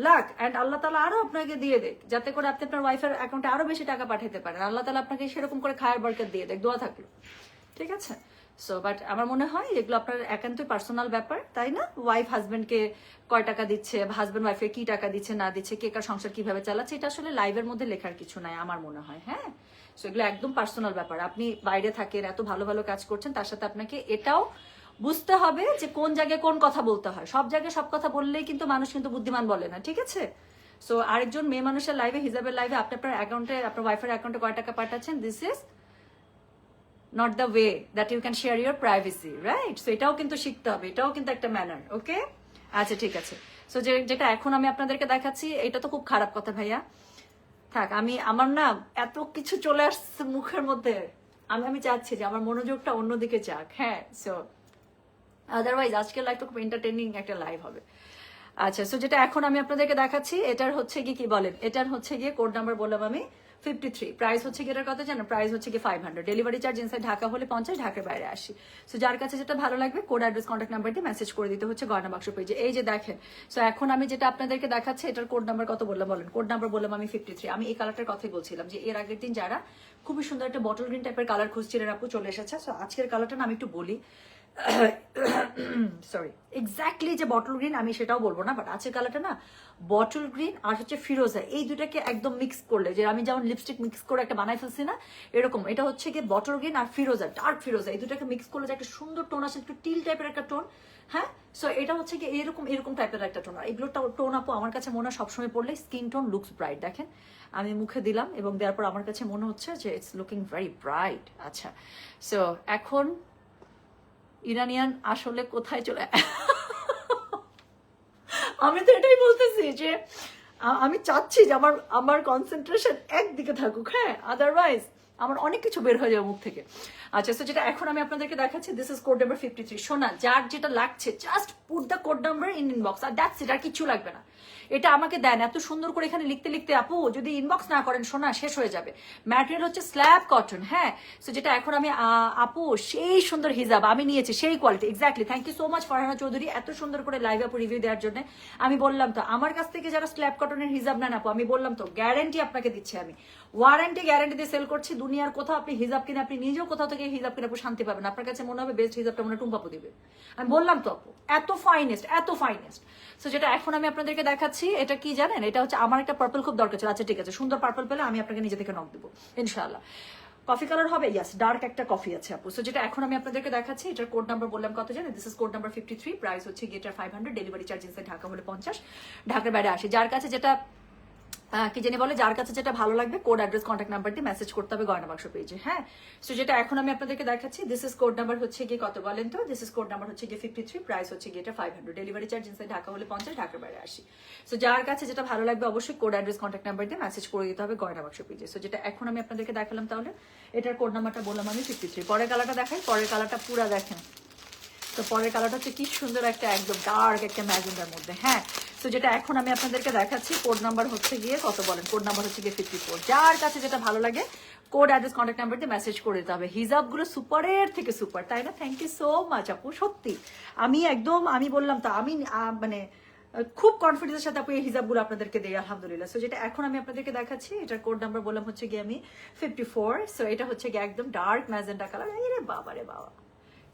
luck, and আল্লাহ তাআলা আরো আপনাকে দিয়ে দেখ, যাতে করে আপনি আপনার ওয়াইফের অ্যাকাউন্টে আরো বেশি টাকা পাঠাতে পারেন, আল্লাহ তাআলা আপনাকে সেরকম করে খায়ের বরকত দিয়ে দেখ, দোয়া থাকলো, ঠিক আছে। সো বাট আমার মনে হয় এগুলো আপনার একান্তই পার্সোনাল ব্যাপার, তাই না? ওয়াইফ হাজবেন্ডকে কয় টাকা দিচ্ছে, হাজবেন্ড ওয়াইফকে কি টাকা দিচ্ছে না দিচ্ছে, কে কার সংসার কিভাবে চালাচ্ছে, এটা আসলে লাইভের মধ্যে লেখার কিছু নাই আমার মনে হয়। হ্যাঁ, সো এগুলো একদম পার্সোনাল ব্যাপার, আপনি বাইরে থাকেন, এত ভালো ভালো কাজ করছেন, তার সাথে আপনাকে এটাও বুঝতে হবে যে কোন জায়গায় কোন কথা বলতে হয়। সব জায়গায় সব কথা বললেই কিন্তু মানুষ কিন্তু বুদ্ধিমান বলে না, ঠিক আছে। সো আরেকজন মেয়ে মানুষের লাইভে, হিজাবের লাইভে আপনি আপনার অ্যাকাউন্টে, আপনার ওয়াইফের অ্যাকাউন্টে কয় টাকা পাঠাচ্ছেন, this is not the way that you can share your privacy, right? So এটাও কিন্তু শিখতে হবে, এটাও কিন্তু একটা ম্যানার। ওকে, আচ্ছা ঠিক আছে। সো যেটা এখন আমি আপনাদেরকে দেখাচ্ছি, এটা তো খুব খারাপ কথা ভাইয়া, থাক, আমার না এত কিছু চলে আসছে মুখের মধ্যে, আমি চাচ্ছি যে আমার মনোযোগটা অন্যদিকে যাক। হ্যাঁ, সো আদারওয়াইজ আজকের লাইভটা খুব এন্টারটেইনিং একটা লাইভ হবে। আচ্ছা, সো যেটা এখন আমি আপনাদেরকে দেখাচ্ছি, এটার হচ্ছে কি বলেন, এটার হচ্ছে গিয়ে কোড নাম্বার বললাম আমি 53 প্রাইস হচ্ছে কি এটার কথা জানো, প্রাইস হচ্ছে কি 500, ডেলিভারি চার্জ ইনসাইড ঢাকা হলে 50, ঢাকার বাইরে 80। সো যার কাছে যেটা ভালো লাগবে কোড অ্যাড্রেস কন্ট্যাক্ট নাম্বার দিয়ে মেসেজ করে দিতে হচ্ছে গয়না বাক্স পেজে। এই যে দেখেন, সো এখন আমি যেটা আপনাদেরকে দেখাচ্ছি এটার কোড নাম্বার কত বললাম বলেন, কোড নাম্বার বললাম আমি 53। আমি এই কালারটার কথাই বলছিলাম যে এর আগের দিন যারা খুবই সুন্দর একটা বটল গ্রিন টাইপের কালার খুঁজছিলেন আপু, চলে এসেছে। সো আজকের কালারটা না আমি একটু বলি, সরি এক্স্যাক্টলি যে বটল গ্রিন আমি সেটাও বলবো না, বাট আজকের কালারটা না বটল গ্রিন আর হচ্ছে ফিরোজা, এই দুটাকে একদম মিক্স করলে, যে আমি যেমন লিপস্টিক মিক্স করে একটা বানাই ফেলছি না, এরকম এটা হচ্ছে কি বটল গ্রিন আর ফিরোজা, ডার্ক ফিরোজা, এই দুটাকে মিক্স করলে যে একটা সুন্দর টোন আসে, একটু টিল টাইপের একটা টোন। হ্যাঁ, সো এটা হচ্ছে কি এরকম টাইপের একটা টোন। আর এগুলো টোন আপু আমার কাছে মনে হয় সবসময় পড়লে স্কিন টোন লুকস ব্রাইট। দেখেন আমি মুখে দিলাম এবং দেওয়ার পর আমার কাছে মনে হচ্ছে যে ইটস লুকিং ভেরি ব্রাইট। আচ্ছা, সো এখন ইরানিয়ান আসলে কোথায় চলে আমি তো এটাই বলতেছি যে আমি চাচ্ছি যে আমার কনসেন্ট্রেশন একদিকে থাকুক, হ্যাঁ, আদারওয়াইজ আমার অনেক কিছু বের হয়ে যাবে মুখ থেকে। আচ্ছা, সো যেটা এখন আমি আপনাদেরকে দেখাচ্ছি, দিস ইজ কোড নাম্বার 53। শোনা, যার যেটা লাগছে just put the code number in inbox, আর দ্যাটস ইট, আর কিছু লাগবে না। এটা আমাকে দেন এত সুন্দর করে এখানে লিখতে লিখতে আপু যদি ইনবক্স না করেন শোনা শেষ হয়ে যাবে। ম্যাটেরিয়াল হচ্ছে স্ল্যাব কটন, হ্যাঁ। সো যেটা এখন আমি আপু সেই সুন্দর হিজাব আমি নিয়েছি, সেই quality exactly. Thank you so much Farhana Chowdhury এত সুন্দর করে লাইভ আপু রিভিউ দেওয়ার জন্য। আমি বললাম তো আমার কাছ থেকে যারা স্ল্যাব কটনের হিজাব নেন আপু, আমি বললাম তো গ্যারান্টি আপনাকে দিচ্ছি, আমি ওয়ারেন্টি গ্যারান্টি দিয়ে সেল করছি। দুনিয়ার কোথাও আপনি হিজাব কিনে আপনি নিজেও কোথাও থেকে হিজাব কিনে আপু শান্তি পাবেন, আপনার কাছে মনে হবে বেস্ট হিজাবটা মনে টুম্পাপু দিবে। আমি বললাম তো আপু এত ফাইনেস্ট, এত ফাইনেস্ট। সো যেটা এখন আমি আপনাদেরকে দেখাচ্ছি এটা কি জানেন, এটা হচ্ছে আমার একটা পার্পল খুব দরকার ছিল। আচ্ছা ঠিক আছে, সুন্দর পার্পল পেলে আমি আপনাকে নিজে থেকে নক দেবো ইনশাআল্লাহ। কফি কালার হবে, ইয়াস ডার্ক একটা কফি আছে আপু। সো যেটা এখন আমি আপনাদেরকে দেখাচ্ছি এটার কোড নাম্বার বললাম কত জানেন, this is code number 53, price হচ্ছে গেটার 500, ডেলিভারি চার্জ ইনসাইড ঢাকা হলে 50, ঢাকার বাইরে 80। যার কাছে যেটা কি জানি বলে, যার কাছে যেটা ভালো লাগবে কোড অ্যাড্রেস কন্ট্যাক্ট নাম্বার দিয়ে মেসেজ করতে হবে গয়না বাক্স পেজে, হ্যাঁ। সো যেটা এখন আমি আপনাদেরকে দেখাচ্ছি, দিস ইজ কোড নাম্বার হচ্ছে গিয়ে কত বলেন তো, দিস ইজ কোড নাম্বার হচ্ছে গিয়ে 53, প্রাইস হচ্ছে গিয়ে এটা 500, ডেলিভারি চার্জ ইনসাইড ঢাকা হলে 50, ঢাকার বাইরে 80। সো যার কাছে যেটা ভালো লাগবে অবশ্যই কোড অ্যাড্রেস কন্ট্যাক্ট নাম্বার দিয়ে মেসেজ করে দিতে হবে গয়না বাক্স পেজে। সো যেটা এখন আমি আপনাদেরকে দেখালাম, তাহলে এটার কোড নাম্বারটা বললাম আমি 53। পরের কালারটা দেখাই, পরের কালারটা পুরা দেখেন। তো পরের কালারটা হচ্ছে কি সুন্দর একটা একদম ডার্ক একটা ম্যাজেন্ডার মধ্যে, হ্যাঁ। তো যেটা এখন আমি আপনাদেরকে দেখাচ্ছি কোড নাম্বার হচ্ছে গিয়ে কত বলেন, কোড নাম্বার হচ্ছে গিয়ে 54। যার কাছে যেটা ভালো লাগে কোড অ্যাড্রেস কন্ট্যাক্ট নাম্বার দিয়ে মেসেজ করে দিতে হবে। হিজাবগুলো সুপারের থেকে সুপার, তাই না? থ্যাংক ইউ সো মাচ আপু, সত্যি আমি একদম আমি বললাম তো আমি মানে খুব কনফিডেন্সের সাথে আপু এই হিজাবগুলো আপনাদেরকে দেই আলহামদুলিল্লাহ। সো যেটা এখন আমি আপনাদেরকে দেখাচ্ছি এটার কোড নাম্বার বললাম হচ্ছে গিয়ে আমি 54। সো এটা হচ্ছে গিয়ে একদম ডার্ক ম্যাজেন্ডা কালার, রে বাবা রে বাবা।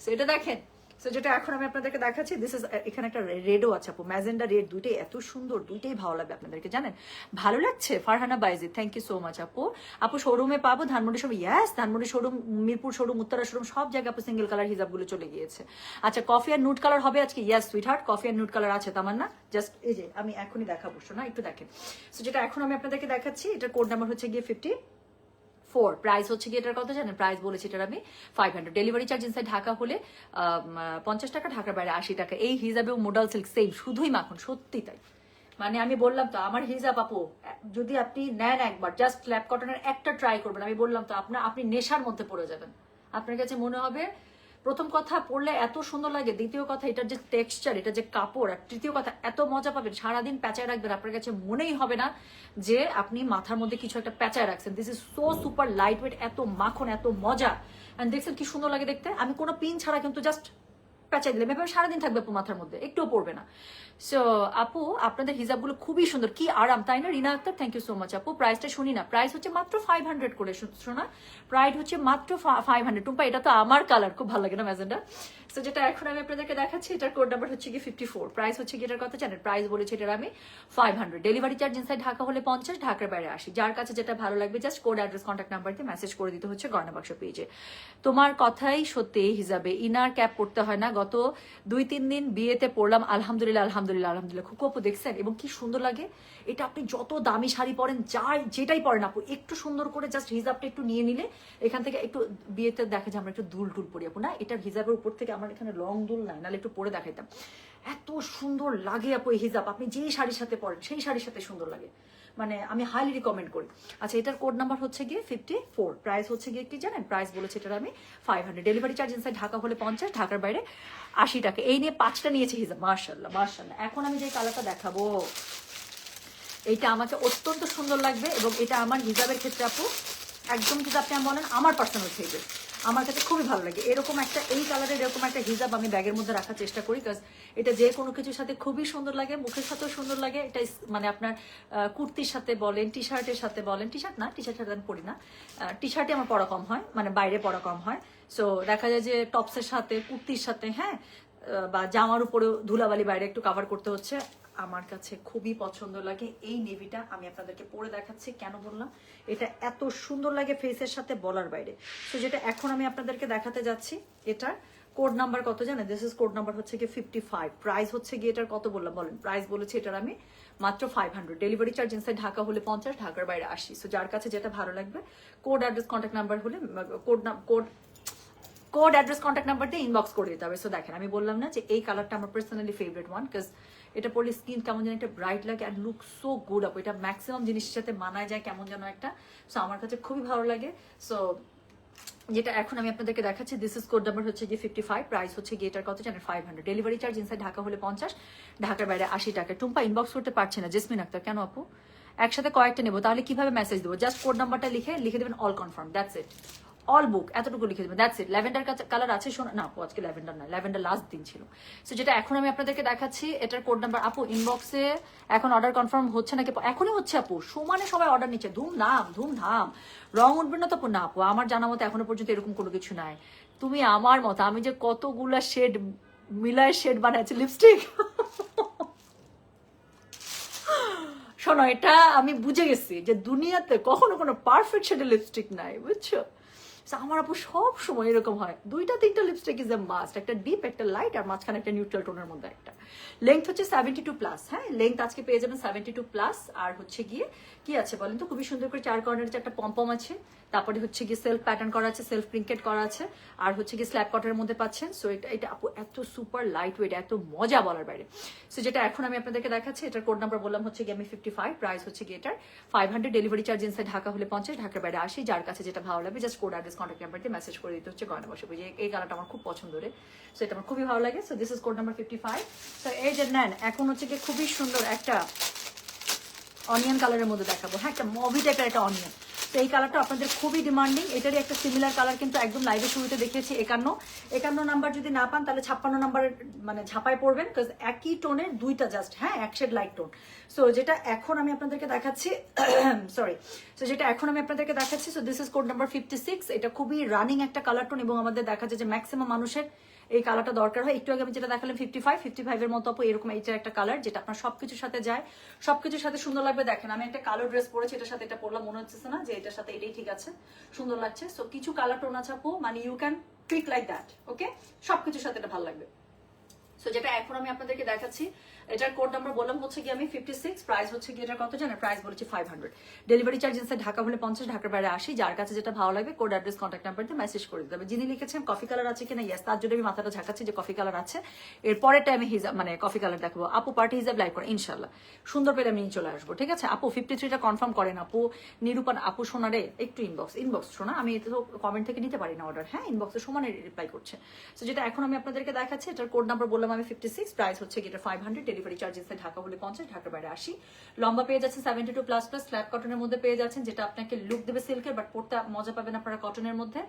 সো এটা দেখেন, সো যেটা এখন আমি আপনাদেরকে দেখাচ্ছি, দিস ইজ এখানে একটা রেডও আছে আপু, ম্যাজেন্ডা রেড, দুইটাই এত সুন্দর, দুইটাই ভালো লাগবে আপনাদেরকে, জানেন ভালো লাগছে। Farhana Baiji thank you so much আপু। আপু শোরুমে পাবো Dhanmondi showroom, yes Dhanmondi showroom, Mirpur showroom, Uttara showroom, সব জায়গায় আপু সিঙ্গেল কালার হিজাবগুলো চলে গিয়েছে। আচ্ছা কফি আর নুট কালার হবে আজকে, ইয়াস সুইট হার্ট কফি আর নুট কালার আছে তামান না, জাস্ট এই যে আমি এখনই দেখাবো না, একটু দেখেন। সো যেটা এখন আমি আপনাদেরকে দেখাচ্ছি এটার কোড নাম্বার হচ্ছে গিয়ে 54, প্রাইস হচ্ছে কি এটার কত জানেন, প্রাইস বলেছি এটার আমি 500, ডেলিভারি চার্জ ইনসাইড ঢাকা হলে 50 টাকা, ঢাকার বাইরে 80 টাকা। এই হিজাবেও মোডাল সিল্ক সেম, শুধুই মাখন, সত্যি তাই। মানে আমি বললাম তো আমার হিজাব আপু যদি আপনি নেন একবার জাস্ট স্ল্যাব কটনের একটা ট্রাই করবেন, আমি বললাম তো আপনি নেশার মধ্যে পড়ে যাবেন। আপনার কাছে মনে হবে প্রথম কথা পড়লে এত সুন্দর লাগে, দ্বিতীয় কথা এটার যে টেক্সচার, এটা যে কাপড়, আর তৃতীয় কথা এত মজা পাবেন, সারাদিন প্যাঁচায় রাখবেন, আপনার কাছে মনেই হবে না যে আপনি মাথার মধ্যে কিছু একটা প্যাঁচায় রাখছেন। This is so super light weight, এত মাখন, এত মজা। এন্ড দেখছেন কি সুন্দর লাগে দেখতে, আমি কোনো পিন ছাড়া কিন্তু জাস্ট প্যাঁচাই দিলাম, এভাবে সারাদিন থাকবে আপু মাথার মধ্যে, একটুও পড়বে না। সো আপু আপনাদের হিজাবগুলো খুবই সুন্দর, কি আরাম, তাই না? Rina Akter thank you so much আপু। প্রাইসটা শুনি না, প্রাইস হচ্ছে মাত্র 500 করে, শোনা প্রাইস হচ্ছে মাত্র 500। টুম্পা এটা তো আমার কালার, খুব ভালো লাগে না ম্যাজেন্ডা। সো যেটা এখন আমি আপনাদেরকে দেখাচ্ছি এটার কোড নাম্বার হচ্ছে কি 54, প্রাইস হচ্ছে কি এটার কথা জানেন, প্রাইস বলেছি এটার আমি 500, ডেলিভারি চার্জ ইনসাইড ঢাকা হলে 50, ঢাকার বাইরে 80। যার কাছে যেটা ভালো লাগবে just code address contact number দিয়ে মেসেজ করে দিতে হচ্ছে গয়না বাক্স পেজে। তোমার কথাই সত্যি, হিজাবে ইনার ক্যাপ পড়তে হয় না, গত 2-3 দিন বিয়েতে পড়লাম, আলহামদুলিল্লাহ আলহামদুলিল্লাহ আলহামদুলিল্লাহ। খুব আপু দেখছেন এবং কি সুন্দর লাগে এটা, আপনি যত দামি শাড়ি পরেন যেটাই পরেন আপু, একটু সুন্দর করে জাস্ট হিজাবটা একটু নিয়ে নিলে, এখান থেকে একটু বিয়েতে দেখা যায় আমরা একটু দুল টুল পরি আপু, না এটার হিজাবের উপর থেকে আমার এখানে লং দুল নাই, নাহলে একটু পরে দেখাইতাম, এত সুন্দর লাগে আপু এই হিজাব, আপনি যেই শাড়ির সাথে পরেন সেই শাড়ির সাথে সুন্দর লাগে, মানে আমি হাইলি রিকমেন্ড করি। আচ্ছা এটার কোড নাম্বার হচ্ছে গিয়ে 54, প্রাইস হচ্ছে গিয়ে কি জানেন, প্রাইস বলেছে এটার আমি 500, ডেলিভারি চার্জ ইনসাইড ঢাকা হলে 50, ঢাকার বাইরে 80 টাকা। এই নিয়ে 5টা নিয়েছে হিজাব, মাশাআল্লাহ মাশাআল্লাহ। এখন আমি যে কালারটা দেখাবো এটা আমাকে অত্যন্ত সুন্দর লাগবে এবং এটা আমার হিজাবের ক্ষেত্রে আপু একদম যদি আপনি বলেন আমার পার্সোনাল ফেভারিট, আমার কাছে খুবই ভালো লাগে। এরকম একটা এই কালারের এরকম একটা হিজাব আমি ব্যাগের মধ্যে রাখার চেষ্টা করি, কারণ এটা যে কোনো কিছুর সাথে খুবই সুন্দর লাগে, মুখের সাথেও সুন্দর লাগে। এটা মানে আপনার কুর্তির সাথে বলেন, টি শার্টের সাথে বলেন, টি শার্ট না, টি শার্ট আমি পরি না, টি শার্টে আমার পরা কম হয়, মানে বাইরে পরা কম হয়। সো দেখা যায় যে টপসের সাথে, কুর্তির সাথে, হ্যাঁ, বা জামার উপরেও ধুলাবালি বাইরে একটু কাভার করতে হচ্ছে, আমার কাছে খুবই পছন্দ লাগে। এই নেভিটা আমি আপনাদেরকে পরে দেখাচ্ছি, কেন বললাম এটা এত সুন্দর লাগে ফেসের সাথে বলার বাইরে। তো যেটা এখন আমি আপনাদেরকে দেখাতে যাচ্ছি, এটার কোড নাম্বার কত জানেন? দিস ইজ কোড নাম্বার হচ্ছে গিয়ে 55। প্রাইস হচ্ছে গিয়ে এটার কত বললাম বলেন? প্রাইস বলেছি এটার আমি মাত্র 500। ডেলিভারি চার্জ ইনসাইড ঢাকা হলে 50, ঢাকার বাইরে 80। সো যার কাছে যেটা ভালো লাগবে, কোড অ্যাড্রেস কন্ট্যাক্ট নাম্বার হলে কোড অ্যাড্রেস কন্ট্যাক্ট নাম্বার দিয়ে ইনবক্স করে দিতে হবে। সো দেখেন, আমি বললাম না যে এই কালারটা আমার পার্সোনালি ফেভারিট ওয়ান, বিকজ এটা পরলে স্কিন কেমন যেন একটা ব্রাইট লাগে and look so good up. এটা ম্যাক্সিমাম জিনিসের সাথে মানায় যায় কেমন যেন একটা। সো আমার কাছে খুবই ভালো লাগে। সো যেটা এখন আমি আপনাদেরকে দেখাচ্ছি, দিস ইজ কোড নাম্বার হচ্ছে গিয়ে 55। প্রাইস হচ্ছে গিয়ে এটার কত জানেন? 500। ডেলিভারি চার্জ ইনসাইড ঢাকা হলে 50, ঢাকার বাইরে 80 টাকা। টুম্পা ইনবক্স করতে পারছে না, জেসমিন আক্তার। কেন আপু? একসাথে কয়েকটা নেবো, তাহলে কিভাবে মেসেজ দেবো? জাস্ট কোড নাম্বারটা লিখে দেবেন all confirm, that's it. All বুক এতটুকু লিখে দেবেন, দ্যাটস ইট। ল্যাভেন্ডার কালার আছে না আপু? আজকে ল্যাভেন্ডার না, ল্যাভেন্ডার লাস্ট দিন ছিল। সো যেটা এখন আমি আপনাদেরকে দেখাচ্ছি, এটার কোড নাম্বার আপু ইনবক্সে এখন অর্ডার কনফার্ম হচ্ছে নাকি? এখনই হচ্ছে আপু, সমানে সবাই অর্ডার নিচ্ছে, ধুমধাম। রং উঠবে না তো আপু? না আপু, আমার জানা মতো এখনো পর্যন্ত এরকম কোনো কিছু নাই। তুমি আমার মতো, আমি যে কতগুলা শেড মিলায় শেড বানাচ্ছি লিপস্টিক। শোনো, এটা আমি বুঝে গেছি যে দুনিয়াতে কখনো কোনো পারফেক্ট শেডের লিপস্টিক নাই, বুঝছো? আমার আপু সব সময় এরকম হয়, 2-3টা লিপস্টিক ইজ এ মাস্ট, একটা ডিপ, একটা লাইট, আর মাঝখানে একটা নিউট্রাল টোনের মধ্যে একটা। লেংথ হচ্ছে 72+, হ্যাঁ, লেংথ আজকে পেয়ে যাবেন 72+। আর হচ্ছে গিয়ে কি আছে বলেন তো? খুবই সুন্দর করে 4 কর্নারের একটা পম্পম আছে, তারপরে হচ্ছে গিয়ে সেলফ প্যাটার্ন করা আছে, সেলফ প্রিন্টেড করা আছে, আর হচ্ছে গিয়ে স্ল্যাব কটের মধ্যে পাচ্ছেন। সো এটা আপু এত সুপার লাইট ওয়েট, এত মজা বলার বাইরে। সো যেটা এখন আমি আপনাদেরকে দেখাচ্ছি, এটার কোড নাম্বার বললাম হচ্ছে গিয়ে আমি 55। প্রাইস হচ্ছে গিয়ে এটার 500। ডেলিভারি চার্জ ইনসাইড ঢাকা হলে 50, ঢাকার বাইরে 80। যার কাছে যেটা ভালো লাগবে just code address contact number দিয়ে মেসেজ করে দিতে হচ্ছে গয়না বসে। বুঝে এই কালারটা আমার খুব পছন্দ রে, সো এটা আমার খুবই ভালো লাগে। So this is code number 55। So এই যে নেন, এখন হচ্ছে গিয়ে খুবই সুন্দর একটা অনিয়ন কালারের মধ্যে দেখাবো, হ্যাঁ, একটা মভি টাইপের একটা অনিয়ন। তো এই কালারটা আপনাদের খুবই ডিমান্ডিং। এটারই একটা সিমিলার কালার কিন্তু একদম লাইভের শুরুতে দেখিয়েছি 51 নাম্বার। যদি না পান তাহলে 56 নাম্বারের মানে ঝাপায় পড়বেন, বিকজ একই টোনের দুইটা জাস্ট, হ্যাঁ, এক শেড লাইট টোন। সো যেটা এখন আমি আপনাদেরকে দেখাচ্ছি, সরি, সো যেটা এখন আমি আপনাদেরকে দেখাচ্ছি, so this is code number 56। এটা খুবই রানিং একটা কালার টোন এবং আমাদের দেখা যায় যে ম্যাক্সিমাম মানুষের এই কালারটা দরকার হয়। একটু আগে আমি যেটা দেখালাম 55 এর মতো আপু, এরকম এইটার একটা কালার যেটা আপনার সবকিছুর সাথে যায়, সবকিছুর সাথে সুন্দর লাগবে। দেখেন, আমি একটা কালো ড্রেস পরেছি, এটার সাথে এটা পরলাম, মনে হচ্ছে না যে এটার সাথে এটাই ঠিক আছে, সুন্দর লাগছে। সো কিছু কালার টোন আছে আপু, মানে you can pick like that, okay, সবকিছুর সাথে এটা ভালো লাগবে। সো যেটা এখন আমি আপনাদেরকে দেখাচ্ছি, এটার কোড নাম্বার বললাম হচ্ছে গিয়ে আমি 56। প্রাইস হচ্ছে গিয়ে এটার কত জানেন? প্রাইস বলেছি 500। ডেলিভারি চার্জ ইনসাইড ঢাকা হলে 50, ঢাকার বাইরে 80। যার কাছে যেটা ভালো লাগবে কোড অ্যাড্রেস কন্ট্যাক্ট নাম্বার দিয়ে মেসেজ করে দিতে হবে। যিনি লিখেছেন কফি কালার আছে কিনা, ইয়েস, তার জন্য আমি মাথাটা ঝাঁকাচ্ছি যে কফি কালার আছে। এরপরের টাইমে হিজাব মানে কফি কালার দেখাবো আপু, পার্টি হিজাব লাইভ করে ইনশাল্লাহ সুন্দর পেলে আমি চলে আসবো, ঠিক আছে আপু? 53টা কনফার্ম করেন আপু। নিরূপণ আপু সোনারে একটু ইনবক্স শোনা, আমি তো কমেন্ট থেকে নিতে পারি না অর্ডার, হ্যাঁ, ইনবক্সে সমানে রিপ্লাই করছে। সো যেটা এখন আমি আপনাদেরকে দেখাচ্ছি, এটার কোড নাম্বার বললাম আমি 56। প্রাইস হচ্ছে গিয়ে 500। ডেলিভারি চার্জ ইনসাইড ঢাকা হলে 50, ঢাকার বাইরে 80। লম্বা পেয়ে যাচ্ছেন 72++, স্ল্যাব কটনের মধ্যে পেয়ে যাচ্ছেন, যেটা আপনাকে লুক দেবে সিল্কের, বাট পড়তে মজা পাবেন আপনারা কটনের মধ্যে।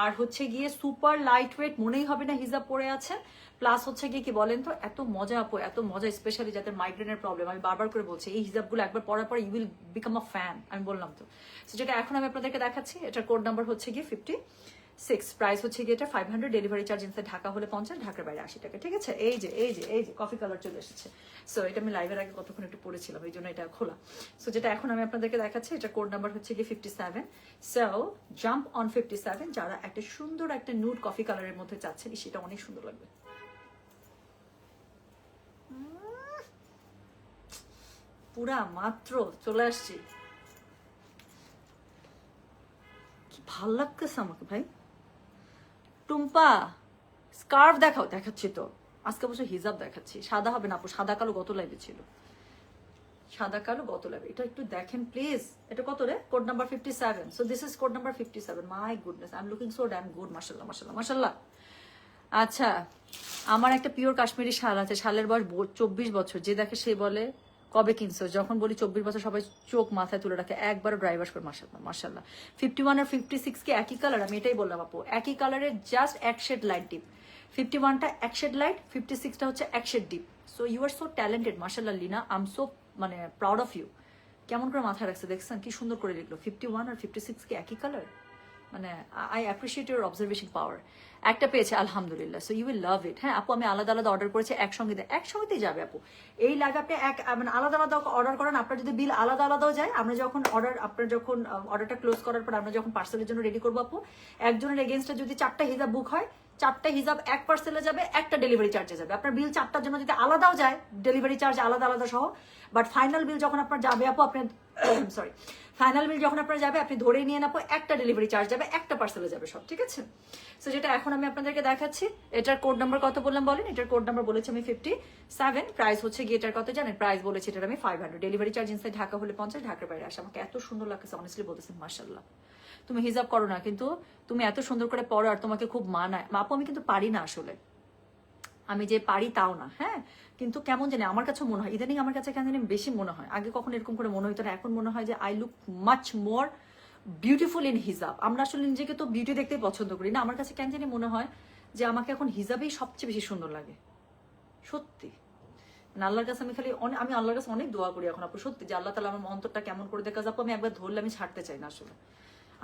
আর হচ্ছে গিয়ে সুপার লাইট ওয়েট, মনেই হবে না হিজাব পরে আছে। প্লাস হচ্ছে গিয়ে কি বলেন তো, এত মজা আপু, এত মজা, স্পেশালি যাদের মাইগ্রেনের প্রবলেম, আমি বারবার করে বলছি এই হিজাবগুলো একবার পরার পর you will become a fan, আমি বললাম তো। সো যেটা এখন আমি আপনাদেরকে দেখাচ্ছি, এটার কোড নাম্বার হচ্ছে গিয়ে 56। প্রাইস হচ্ছে গিয়ে এটা 500। ডেলিভারি চার্জ ইনসাইড ঢাকা হলে 50, ঢাকার বাইরে 80 টাকা, ঠিক আছে? এই যে কফি কালার চলে এসেছে। সো এটা আমি লাইভের আগে কতক্ষণ একটু পড়েছিলাম, এই জন্য এটা খোলা। সো যেটা এখন আমি আপনাদেরকে দেখাচ্ছি, এটা কোড নাম্বার হচ্ছে গিয়ে 57। So jump on 57। যারা একটা সুন্দর একটা নুড কফি কালারের মধ্যে চাচ্ছেন, সেটা অনেক সুন্দর লাগবে। পুরা মাত্র চলে আসছি, কি ভাল লাগতেছে আমাকে ভাই। টুম্পা স্কার্ফ দেখাচ্ছি তো, আজকে অবশ্য হিজাব দেখাচ্ছি, সাদা হবে না আপু, সাদা কালো গত লাইভে ছিল, সাদা কালো গত লাইভে, এটা একটু দেখেন প্লিজ। এটা কত রে? Code number 57। So this is code number 57। My goodness, I am looking so dam good, মাশাআল্লাহ মাশাআল্লাহ মাশাআল্লাহ। আচ্ছা, আমার একটা পিওর কাশ্মীরি শাল আছে, শালের বয়স 24 বছর, যে দেখে সে বলে কবে কিনছো? যখন বলি 24 বছর সবাই চোখ মাথায় তুলে রাখে, একবারও ড্রাই ওয়াশ করে, মাশাআল্লাহ মাশাআল্লাহ। 51 আর 56 কি একই কালার? আমি এটাই বললাম আপু, একই কালারের, জাস্ট এক শেড লাইট ডিপ। 51টা এক শেড লাইট, 56টা হচ্ছে এক shade deep. So you are so talented, মাশাআল্লাহ লিনা, আই এম সো মানে প্রাউড অফ ইউ। কেমন করে মাথায় রাখছে দেখছেন, কি সুন্দর করে লিখলো। 51 আর 56 কি একই কালার? মানে আই অ্যাপ্রিসিয়েট ইউর অবজারভেশন পাওয়ার। একটা পেয়েছে আলহামদুলিল্লাহ, সো ইউ উইল লাভ ইট। হ্যাঁ আপু, আমি আলাদা আলাদা অর্ডার করেছি, একসঙ্গেতেই যাবে আপু। এই লাইভ আপনি মানে আলাদা আলাদা অর্ডার করেন, আপনার যদি বিল আলাদা আলাদাও যায়, আমরা যখন আপনার যখন অর্ডারটা ক্লোজ করার পর আমরা যখন পার্সেলের জন্য রেডি করবো আপু, একজনের এগেনস্টে যদি 4টা হিজাব বুক হয়, 4টা হিজাব এক পার্সেলে যাবে, একটা ডেলিভারি চার্জে যাবে। আপনার বিল 4টার জন্য যদি আলাদাও যায়, ডেলিভারি চার্জ আলাদা আলাদা সহ, বাট ফাইনাল বিল যখন আপনার যাবে আপু, আপনার সরি, ফাইনাল বিল যখন আপনার যাবে, আপনি ধরেই নিয়ে নেবো একটা ডেলিভারি চার্জ যাবে, একটা পার্সেলে যাবে সব, ঠিক আছে? সো যেটা এখন আমি আপনাদেরকে দেখাচ্ছি, এটার কোড নাম্বার কত বললাম বলেন? এটার কোড নাম্বার বলেছি আমি 57, প্রাইস হচ্ছে গিয়ে এটার কত জানেন? প্রাইস বলেছি এটার আমি 500, ডেলিভারি চার্জ ইনসাইড ঢাকা হলে 50, ঢাকার বাইরে আসে। আমাকে এত সুন্দর লাগছে, অনেস্টলি বলতেছি, মাশাআল্লাহ। তুমি হিজাব করো না, কিন্তু তুমি এত সুন্দর করে পড়ো আর তোমাকে খুব মানায়। আপু আমি কিন্তু পারি না আসলে, আমি যে পারি তাও না, হ্যাঁ, কিন্তু কেমন জানি আমার কাছে মনে হয় ইদানিং, আমার কাছে কেন জানি বেশি মনে হয়, আগে কখন এরকম করে মনে হতো না, এখন মনে হয় যে I look much more beautiful in হিজাব। আমরা আসলে নিজেকে তো বিউটি দেখতেই পছন্দ করি না, আমার কাছে কেন জানি মনে হয় যে আমাকে এখন হিজাবেই সবচেয়ে বেশি সুন্দর লাগে, সত্যি। আল্লাহর কাছে আমি খালি আমি আল্লাহর কাছে অনেক দোয়া করি এখন আপু, সত্যি, যে আল্লাহ তাআলা আমার অন্তরটা কেমন করে দেখা যাবো। আমি একবার ধরলে আমি ছাড়তে চাই না আসলে,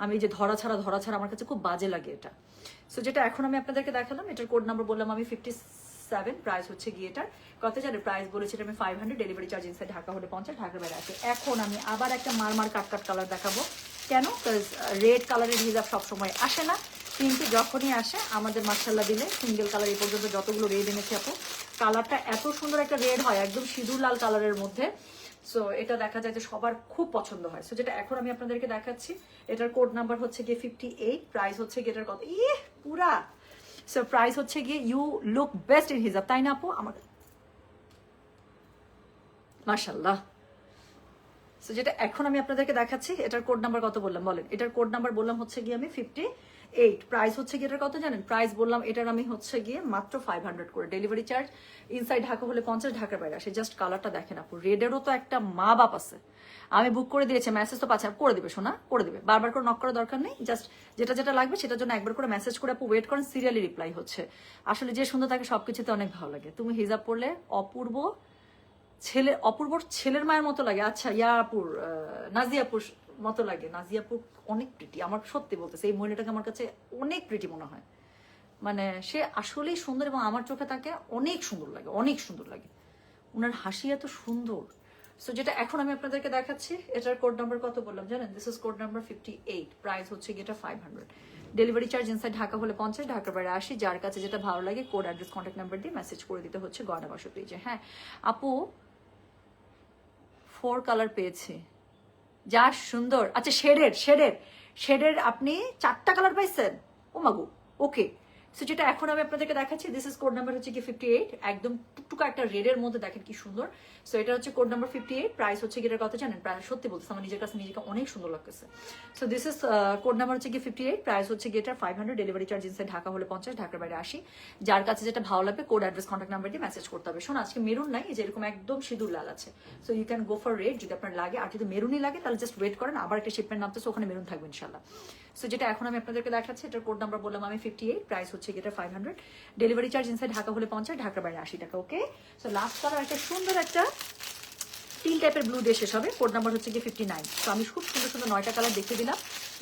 আমি যে ধরা ছাড়া আমার কাছে খুব বাজে লাগে এটা। সো যেটা এখন আমি আপনাদেরকে দেখালাম, এটার কোড নাম্বার বললাম আমি 57, প্রাইস হচ্ছে গিয়ে এটার কত জানেন? প্রাইস বলেছি আমি 500, ডেলিভারি চার্জ ইনসাইড ঢাকা হলে 50, ঢাকার বাইরে আছে। এখন আমি আবার একটা মারমার কাট কালার দেখাবো। কেন? রেড কালারের হিজাব সবসময় আসে না, কিন্তু যখনই আসে আমাদের মাশাআল্লাহ দিলে সিঙ্গেল কালার এই পর্যন্ত যতগুলো রেড এনেছি আপু, কালারটা এত সুন্দর একটা রেড হয়, একদম সিঁদুর লাল কালারের মধ্যে। সো এটা দেখা যায় যে সবার খুব পছন্দ হয়। সো যেটা এখন আমি আপনাদেরকে দেখাচ্ছি, এটার কোড নাম্বার হচ্ছে গিয়ে 58, প্রাইস হচ্ছে গিয়ে এটার কত, পুরা। সো প্রাইস হচ্ছে গিয়ে, ইউ লুক বেস্ট ইন হিজাব, তাই না আপু? আমার মাশাআল্লাহ। সো যেটা এখন আমি আপনাদেরকে দেখাচ্ছি, এটার কোড নাম্বার কত বললাম বলেন? এটার কোড নাম্বার বললাম হচ্ছে গিয়ে আমি 58, প্রাইস হচ্ছে গিয়ে এটার কত জানেন? প্রাইস বললাম এটার আমি হচ্ছে গিয়ে মাত্র 500 করে, ডেলিভারি চার্জ ইনসাইড ঢাকা হলে 50, ঢাকার বাইরে আসে। জাস্ট কালারটা দেখেন আপু, রেডেরও তো একটা মা বাপ আছে। আমি বুক করে দিয়েছি, মেসেজ তো পাচ্ছে, করে দিবে শোনা, করে দিবে, বারবার করে নক করার দরকার নেই, জাস্ট যেটা যেটা লাগবে সেটার জন্য একবার করে মেসেজ করে আপু ওয়েট করেন, সিরিয়ালি রিপ্লাই হচ্ছে। আসলে যে সুন্দর থাকে সবকিছুতে অনেক ভালো লাগে। তুমি হিজাব পরলে অপূর্ব অপূর্বর ছেলের মায়ের মতো লাগে। আচ্ছা, ইয়াপুর নাজিয়াপুর মতো লাগে। নাজিয়াপুর অনেক প্রিটি, আমার সত্যি বলতেছে, এই মহিলাটাকে আমার কাছে অনেক প্রিটি মনে হয়। মানে সে আসলেই সুন্দর, এবং আমার চোখে তাকে অনেক সুন্দর লাগে, অনেক সুন্দর লাগে, ওনার হাসি এত সুন্দর। সো যেটা এখন আমি আপনাদেরকে দেখাচ্ছি, এটার কোড নাম্বার কত বললাম জানেন? This is code number 58, price হচ্ছে গিয়ে এটা 500, ডেলিভারি চার্জ ইনসাইড ঢাকা হলে 50, ঢাকার বাইরে আসি। যার কাছে যেটা ভালো লাগে কোড, অ্যাড্রেস, কন্ট্যাক্ট নাম্বার দিয়ে মেসেজ করে দিতে হচ্ছে গয়না বাসা পেজে। হ্যাঁ আপু, 4 কালার পেয়েছি, যা সুন্দর। আচ্ছা, শেডের আপনি 4টা কালার পাইছেন? ও মাগু, ওকে। সো যেটা এখন আমি আপনাদেরকে দেখাচ্ছি, দিস ইজ কোড নাম্বার হচ্ছে কি 58, একদম টুকটুকা একটা রেডের মধ্যে, দেখেন কি সুন্দর। সো এটা হচ্ছে কোড নাম্বার 58, প্রাইস হচ্ছে কি এটার কথা জানেন? প্রায় সত্যি বলতেছে, আমার নিজের কাছে নিজেকে অনেক সুন্দর লাগতেছে। So this is code number হচ্ছে কি 58, প্রাইস হচ্ছে কি এটা 500, ডেলিভারি চার্জ ইনসাইড ঢাকা হলে 50, ঢাকার বাইরে আসি। যার কাছে যেটা ভালো লাগবে কোড, অ্যাড্রেস, কন্ট্যাক্ট নাম্বার দিয়ে মেসেজ করতে হবে। শোন, আজকে মেরুন নাই, যে এরকম একদম সিঁদুর লাল আছে। So you can go for red যদি আপনার লাগে, আর যদি মেরুনই লাগে তাহলে জাস্ট ওয়েট করেন, আবার একটা শিপমেন্ট নামতেছে, ওখানে মেরুন থাকবে ইনশাল্লাহ। সো যেটা এখন আমি আপনাদেরকে দেখাচ্ছি, এটার কোড নাম্বার বললাম আমি 58, প্রাইস হচ্ছে এটা 500, ডেলিভারি চার্জ ইনসাইড ঢাকা হলে 50, ঢাকার বাইরে 80 টাকা। ওকে। সো লাস্ট কালার একটা সুন্দর একটা টিল টাইপের ব্লু দিয়ে শেষ হবে, কোড নাম্বার হচ্ছে কি 59। তো আমি খুব সুন্দর সুন্দর 9টা কালার দেখিয়ে দিলাম,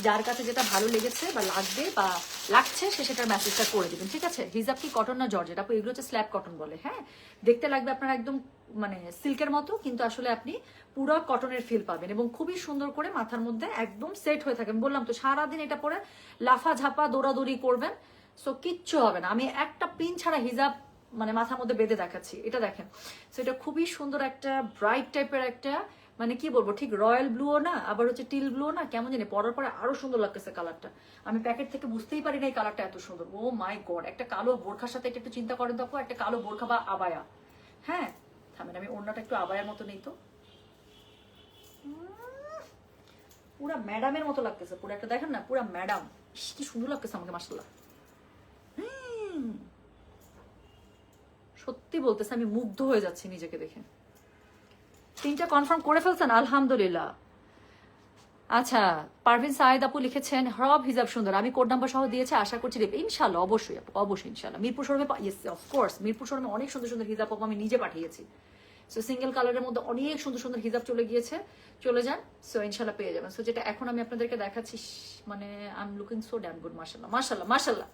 যার কাছে যেটা ভালো লেগেছে বা লাগবে বা লাগছে সে সেটার মেসেজটা করে দিবেন, ঠিক আছে? হিজাব কি কটন না জর্জেট আপু? এগুলো হচ্ছে স্ল্যাব কটন বলে। হ্যাঁ, দেখতে লাগবে আপনার একদম মানে সিল্কের মতো, কিন্তু আসলে আপনি পুরো কটনের ফিল পাবেন, এবং খুবই সুন্দর করে মাথার মধ্যে একদম সেট হয়ে থাকেন। বললাম তো, সারাদিন এটা পরে লাফা ঝাপা দৌড়াদৌড়ি করবেন, সো কিচ্ছু হবে না। আমি একটা পিন ছাড়া হিজাব মানে মাথার মধ্যে বেঁধে দেখাচ্ছি, এটা দেখেন। সো এটা খুবই সুন্দর একটা ব্রাইট টাইপের একটা, মানে কি বলবো, ঠিক রয়্যাল ব্লুও না, আবার হচ্ছে টিল ব্লুও না, কেমন জানি পরার পরে আরো সুন্দর লাগতেছে কালারটা। আমি প্যাকেট থেকে বুঝতেই পারি না এই কালারটা এত সুন্দর। ও মাই গড, একটা কালো বোরখার সাথে এটা একটু চিন্তা করেন তো, একটা কালো বোরখা বা আবায়া। হ্যাঁ থামেন, আমি ওড়নাটা একটু আবায়ার মতো নেই তো, পুরা ম্যাডামের মতো লাগতেছে, পুরো একটা দেখেন না, পুরা ম্যাডাম। কি সুন্দর লাগতেছে আমাকে, মাশাআল্লাহ। সত্যি বলতেছে, আমি মুগ্ধ হয়ে যাচ্ছি নিজেকে দেখে। 3টা কনফার্ম করে ফেলছেন, আলহামদুলিল্লাহ। আচ্ছা, পারভিন সাইদ আপু লিখেছেন হরব হিজাব সুন্দর, আমি কোড নাম্বার সহ দিয়েছি, আশা করছি ইনশাল্লাহ, অবশ্যই আপু, অবশ্যই ইনশাল্লাহ। মিরপুর শোরুমে, ইয়েস অফকোর্স, মিরপুর শোরুমে অনেক সুন্দর সুন্দর হিজাব আপু আমি নিজে পাঠিয়েছি। সো সিঙ্গেল কালারের মধ্যে অনেক সুন্দর সুন্দর হিজাব চলে গিয়েছে, চলে যান, সো ইনশাল্লাহ পেয়ে যাবেন। সো যেটা এখন আমি আপনাদেরকে দেখাচ্ছি, মানে I am looking so dam good, মাশাল্লাহ মাশাল্লাহ মাশাল্লাহ।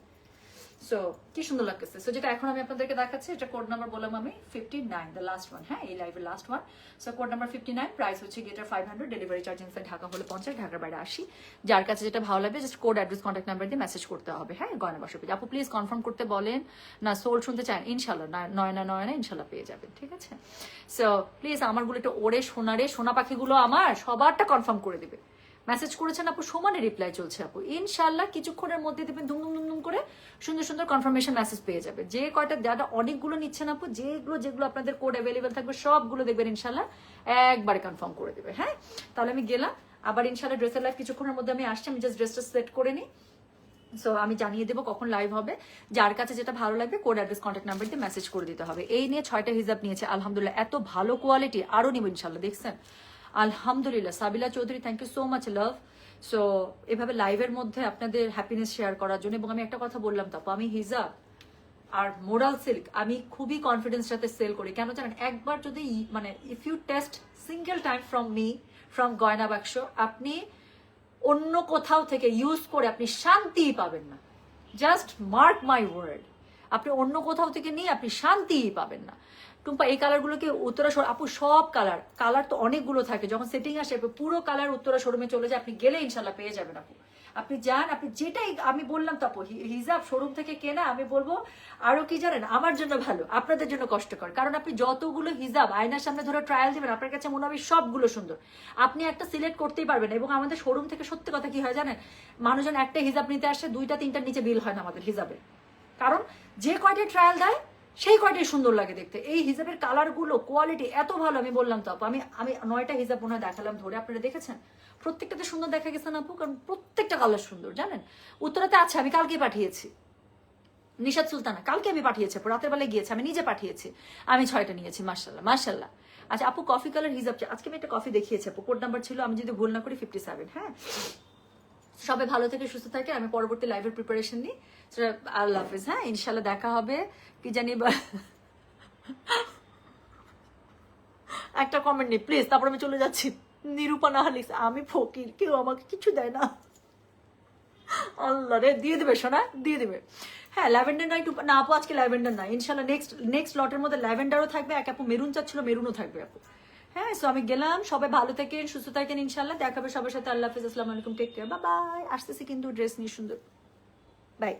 সো কি সুন্দর লাগতেছে। সো যেটা এখন আমি আপনাদেরকে দেখাচ্ছি, এটা কোড নাম্বার বললাম আমি 59, দ্য লাস্ট ওয়ান, হ্যাঁ এই লাইভের last one. So code number 59, price হচ্ছে গেটার 500, ডেলিভারি চার্জ ইনসাইড ঢাকা হলে 50, ঢাকার বাইরে 80। যার কাছে যেটা ভালো লাগবে just code, address, contact number দিয়ে মেসেজ করতে হবে। হ্যাঁ, গয়না বাসা পেজ আপু প্লিজ কনফার্ম করতে বলেন না, সোল শুনতে চান, ইনশাল্লাহ নয়না ইনশাল্লাহ পেয়ে যাবেন, ঠিক আছে। সো প্লিজ আমারগুলো একটু ওরে সোনারে, সোনা পাখিগুলো আমার সবারটা কনফার্ম করে দিবে। মেসেজ করেছেন আপু, সমানে রিপ্লাই চলছে আপু, ইনশাল্লাহ কিছুক্ষণের মধ্যে দেবেন, ধুম করে সুন্দর সুন্দর কনফার্মেশন মেসেজ পেয়ে যাবে। যে কয়টা যারা অনেকগুলো নিচ্ছেন আপু, যেগুলো আপনাদের কোড অ্যাভেলেবেল থাকবে সবগুলো দেখবেন ইনশাল্লাহ একবারে কনফার্ম করে দেবে। হ্যাঁ, তাহলে আমি গেলাম, আবার ইনশাল্লাহ ড্রেসের লাইভ কিছুক্ষণের মধ্যে আমি আসছি, আমি জাস্ট ড্রেসটা সেট করে নিই। সো আমি জানিয়ে দেবো কখন লাইভ হবে, যার কাছে যেটা ভালো লাগবে কোড, অ্যাড্রেস, কন্ট্যাক্ট নাম্বার দিয়ে মেসেজ করে দিতে হবে। এই নিয়ে 6টা হিজাব নিয়েছে আলহামদুলিল্লাহ, এত ভালো কোয়ালিটি, আরো নিব ইনশাল্লাহ, দেখছেন আলহামদুলিল্লাহ। Sabila Chowdhury, thank you so much love. So এভাবে লাইভের মধ্যে আপনাদের হ্যাপিনেস শেয়ার করার জন্য। এবং আমি একটা কথা বললাম তো আমি হিজাব আর মোরাল সিল্ক আমি খুবই কনফিডেন্স সাথে সেল করি, কেন জানেন, একবার যদি মানে if you test single time from me, from গয়না বাক্স, আপনি অন্য কোথাও থেকে ইউজ করে আপনি শান্তিই পাবেন না, জাস্ট মার্ক মাই ওয়ার্ড, আপনি অন্য কোথাও থেকে নিয়ে আপনি শান্তিই পাবেন না। টুম্পা এই কালারগুলোকে উত্তরা আপু সব কালার তো অনেকগুলো থাকে, যখন সেটিং আসে পুরো কালার উত্তরা শোরুমে চলে যায়, আপনি গেলে ইনশাল্লাহ পেয়ে যাবেন আপু। আপনি যান, আপনি যেটাই, আমি বললাম তো আপু হিজাব শোরুম থেকে কেনা, আমি বলবো আরো কি জানেন, আমার জন্য ভালো, আপনাদের জন্য কষ্টকর, কারণ আপনি যতগুলো হিজাব আয়নার সামনে ধরে ট্রায়াল দিবেন আপনার কাছে মনে হবে সবগুলো সুন্দর, আপনি একটা সিলেক্ট করতেই পারবেন। এবং আমাদের শোরুম থেকে সত্যি কথা কি হয় জানেন, মানুষজন একটা হিজাব নিতে আসে, 2টা 3টার নিচে বিল হয় না আমাদের হিজাবে, কারণ যে কয়টা ট্রায়াল দেয় সেই কয়টাই সুন্দর লাগে দেখতে। এই হিজাবের কালারগুলো কোয়ালিটি এত ভালো, আমি বললাম তো আপু, আমি 9টা হিজাব মনে হয় দেখালাম ধরে, আপনারা দেখেছেন প্রত্যেকটাতে সুন্দর দেখা গেছে না আপু, কারণ প্রত্যেকটা কালার সুন্দর। জানেন উত্তরাতে আছে, আমি কালকে পাঠিয়েছি, নিশাদ সুলতানা কালকে আমি পাঠিয়েছি আপু, রাতের বেলায় গিয়েছে, আমি নিজে পাঠিয়েছি, আমি 6টা নিয়েছি, মাশাল্লাহ মাশাল্লাহ। আচ্ছা আপু কফি কালার হিজাব, আজকে আমি একটা কফি দেখিয়েছি আপু, কোড নাম্বার ছিল আমি যদি ভুল না করি 57। হ্যাঁ, সবাই ভালো থেকে সুস্থ থাকে, আমি পরবর্তী লাইভের প্রিপারেশন নিই। আল্লাহ হাফিজ। হ্যাঁ, ইনশাল্লাহ দেখা হবে, কি জানি একটা কমেন্ট নেই প্লিজ, তারপর আমি চলে যাচ্ছি। নিরূপা নাহালিস, আমি ফকির, কেউ আমাকে কিছু দেয় না। আল্লাহ রে, দিয়ে দেবে সোনা, দিয়ে দেবে। হ্যাঁ, ল্যাভেন্ডার না একটু না আপু, আজকে ল্যাভেন্ডার না, ইনশাল্লাহ নেক্সট লটের মধ্যে ল্যাভেন্ডারও থাকবে, এক আপু মেরুন চাচ্ছিল, মেরুনও থাকবে আপু। হ্যাঁ, সো আমি গেলাম, সবাই ভালো থাকেন সুস্থ থাকেন, ইনশাল্লাহ দেখাবে সবার সাথে। আল্লাহ হাফিজ, আসসালামু আলাইকুম, টেক কেয়ার, বাই বাই। আসতেছি কিন্তু ড্রেস নিয়ে সুন্দর, বাই।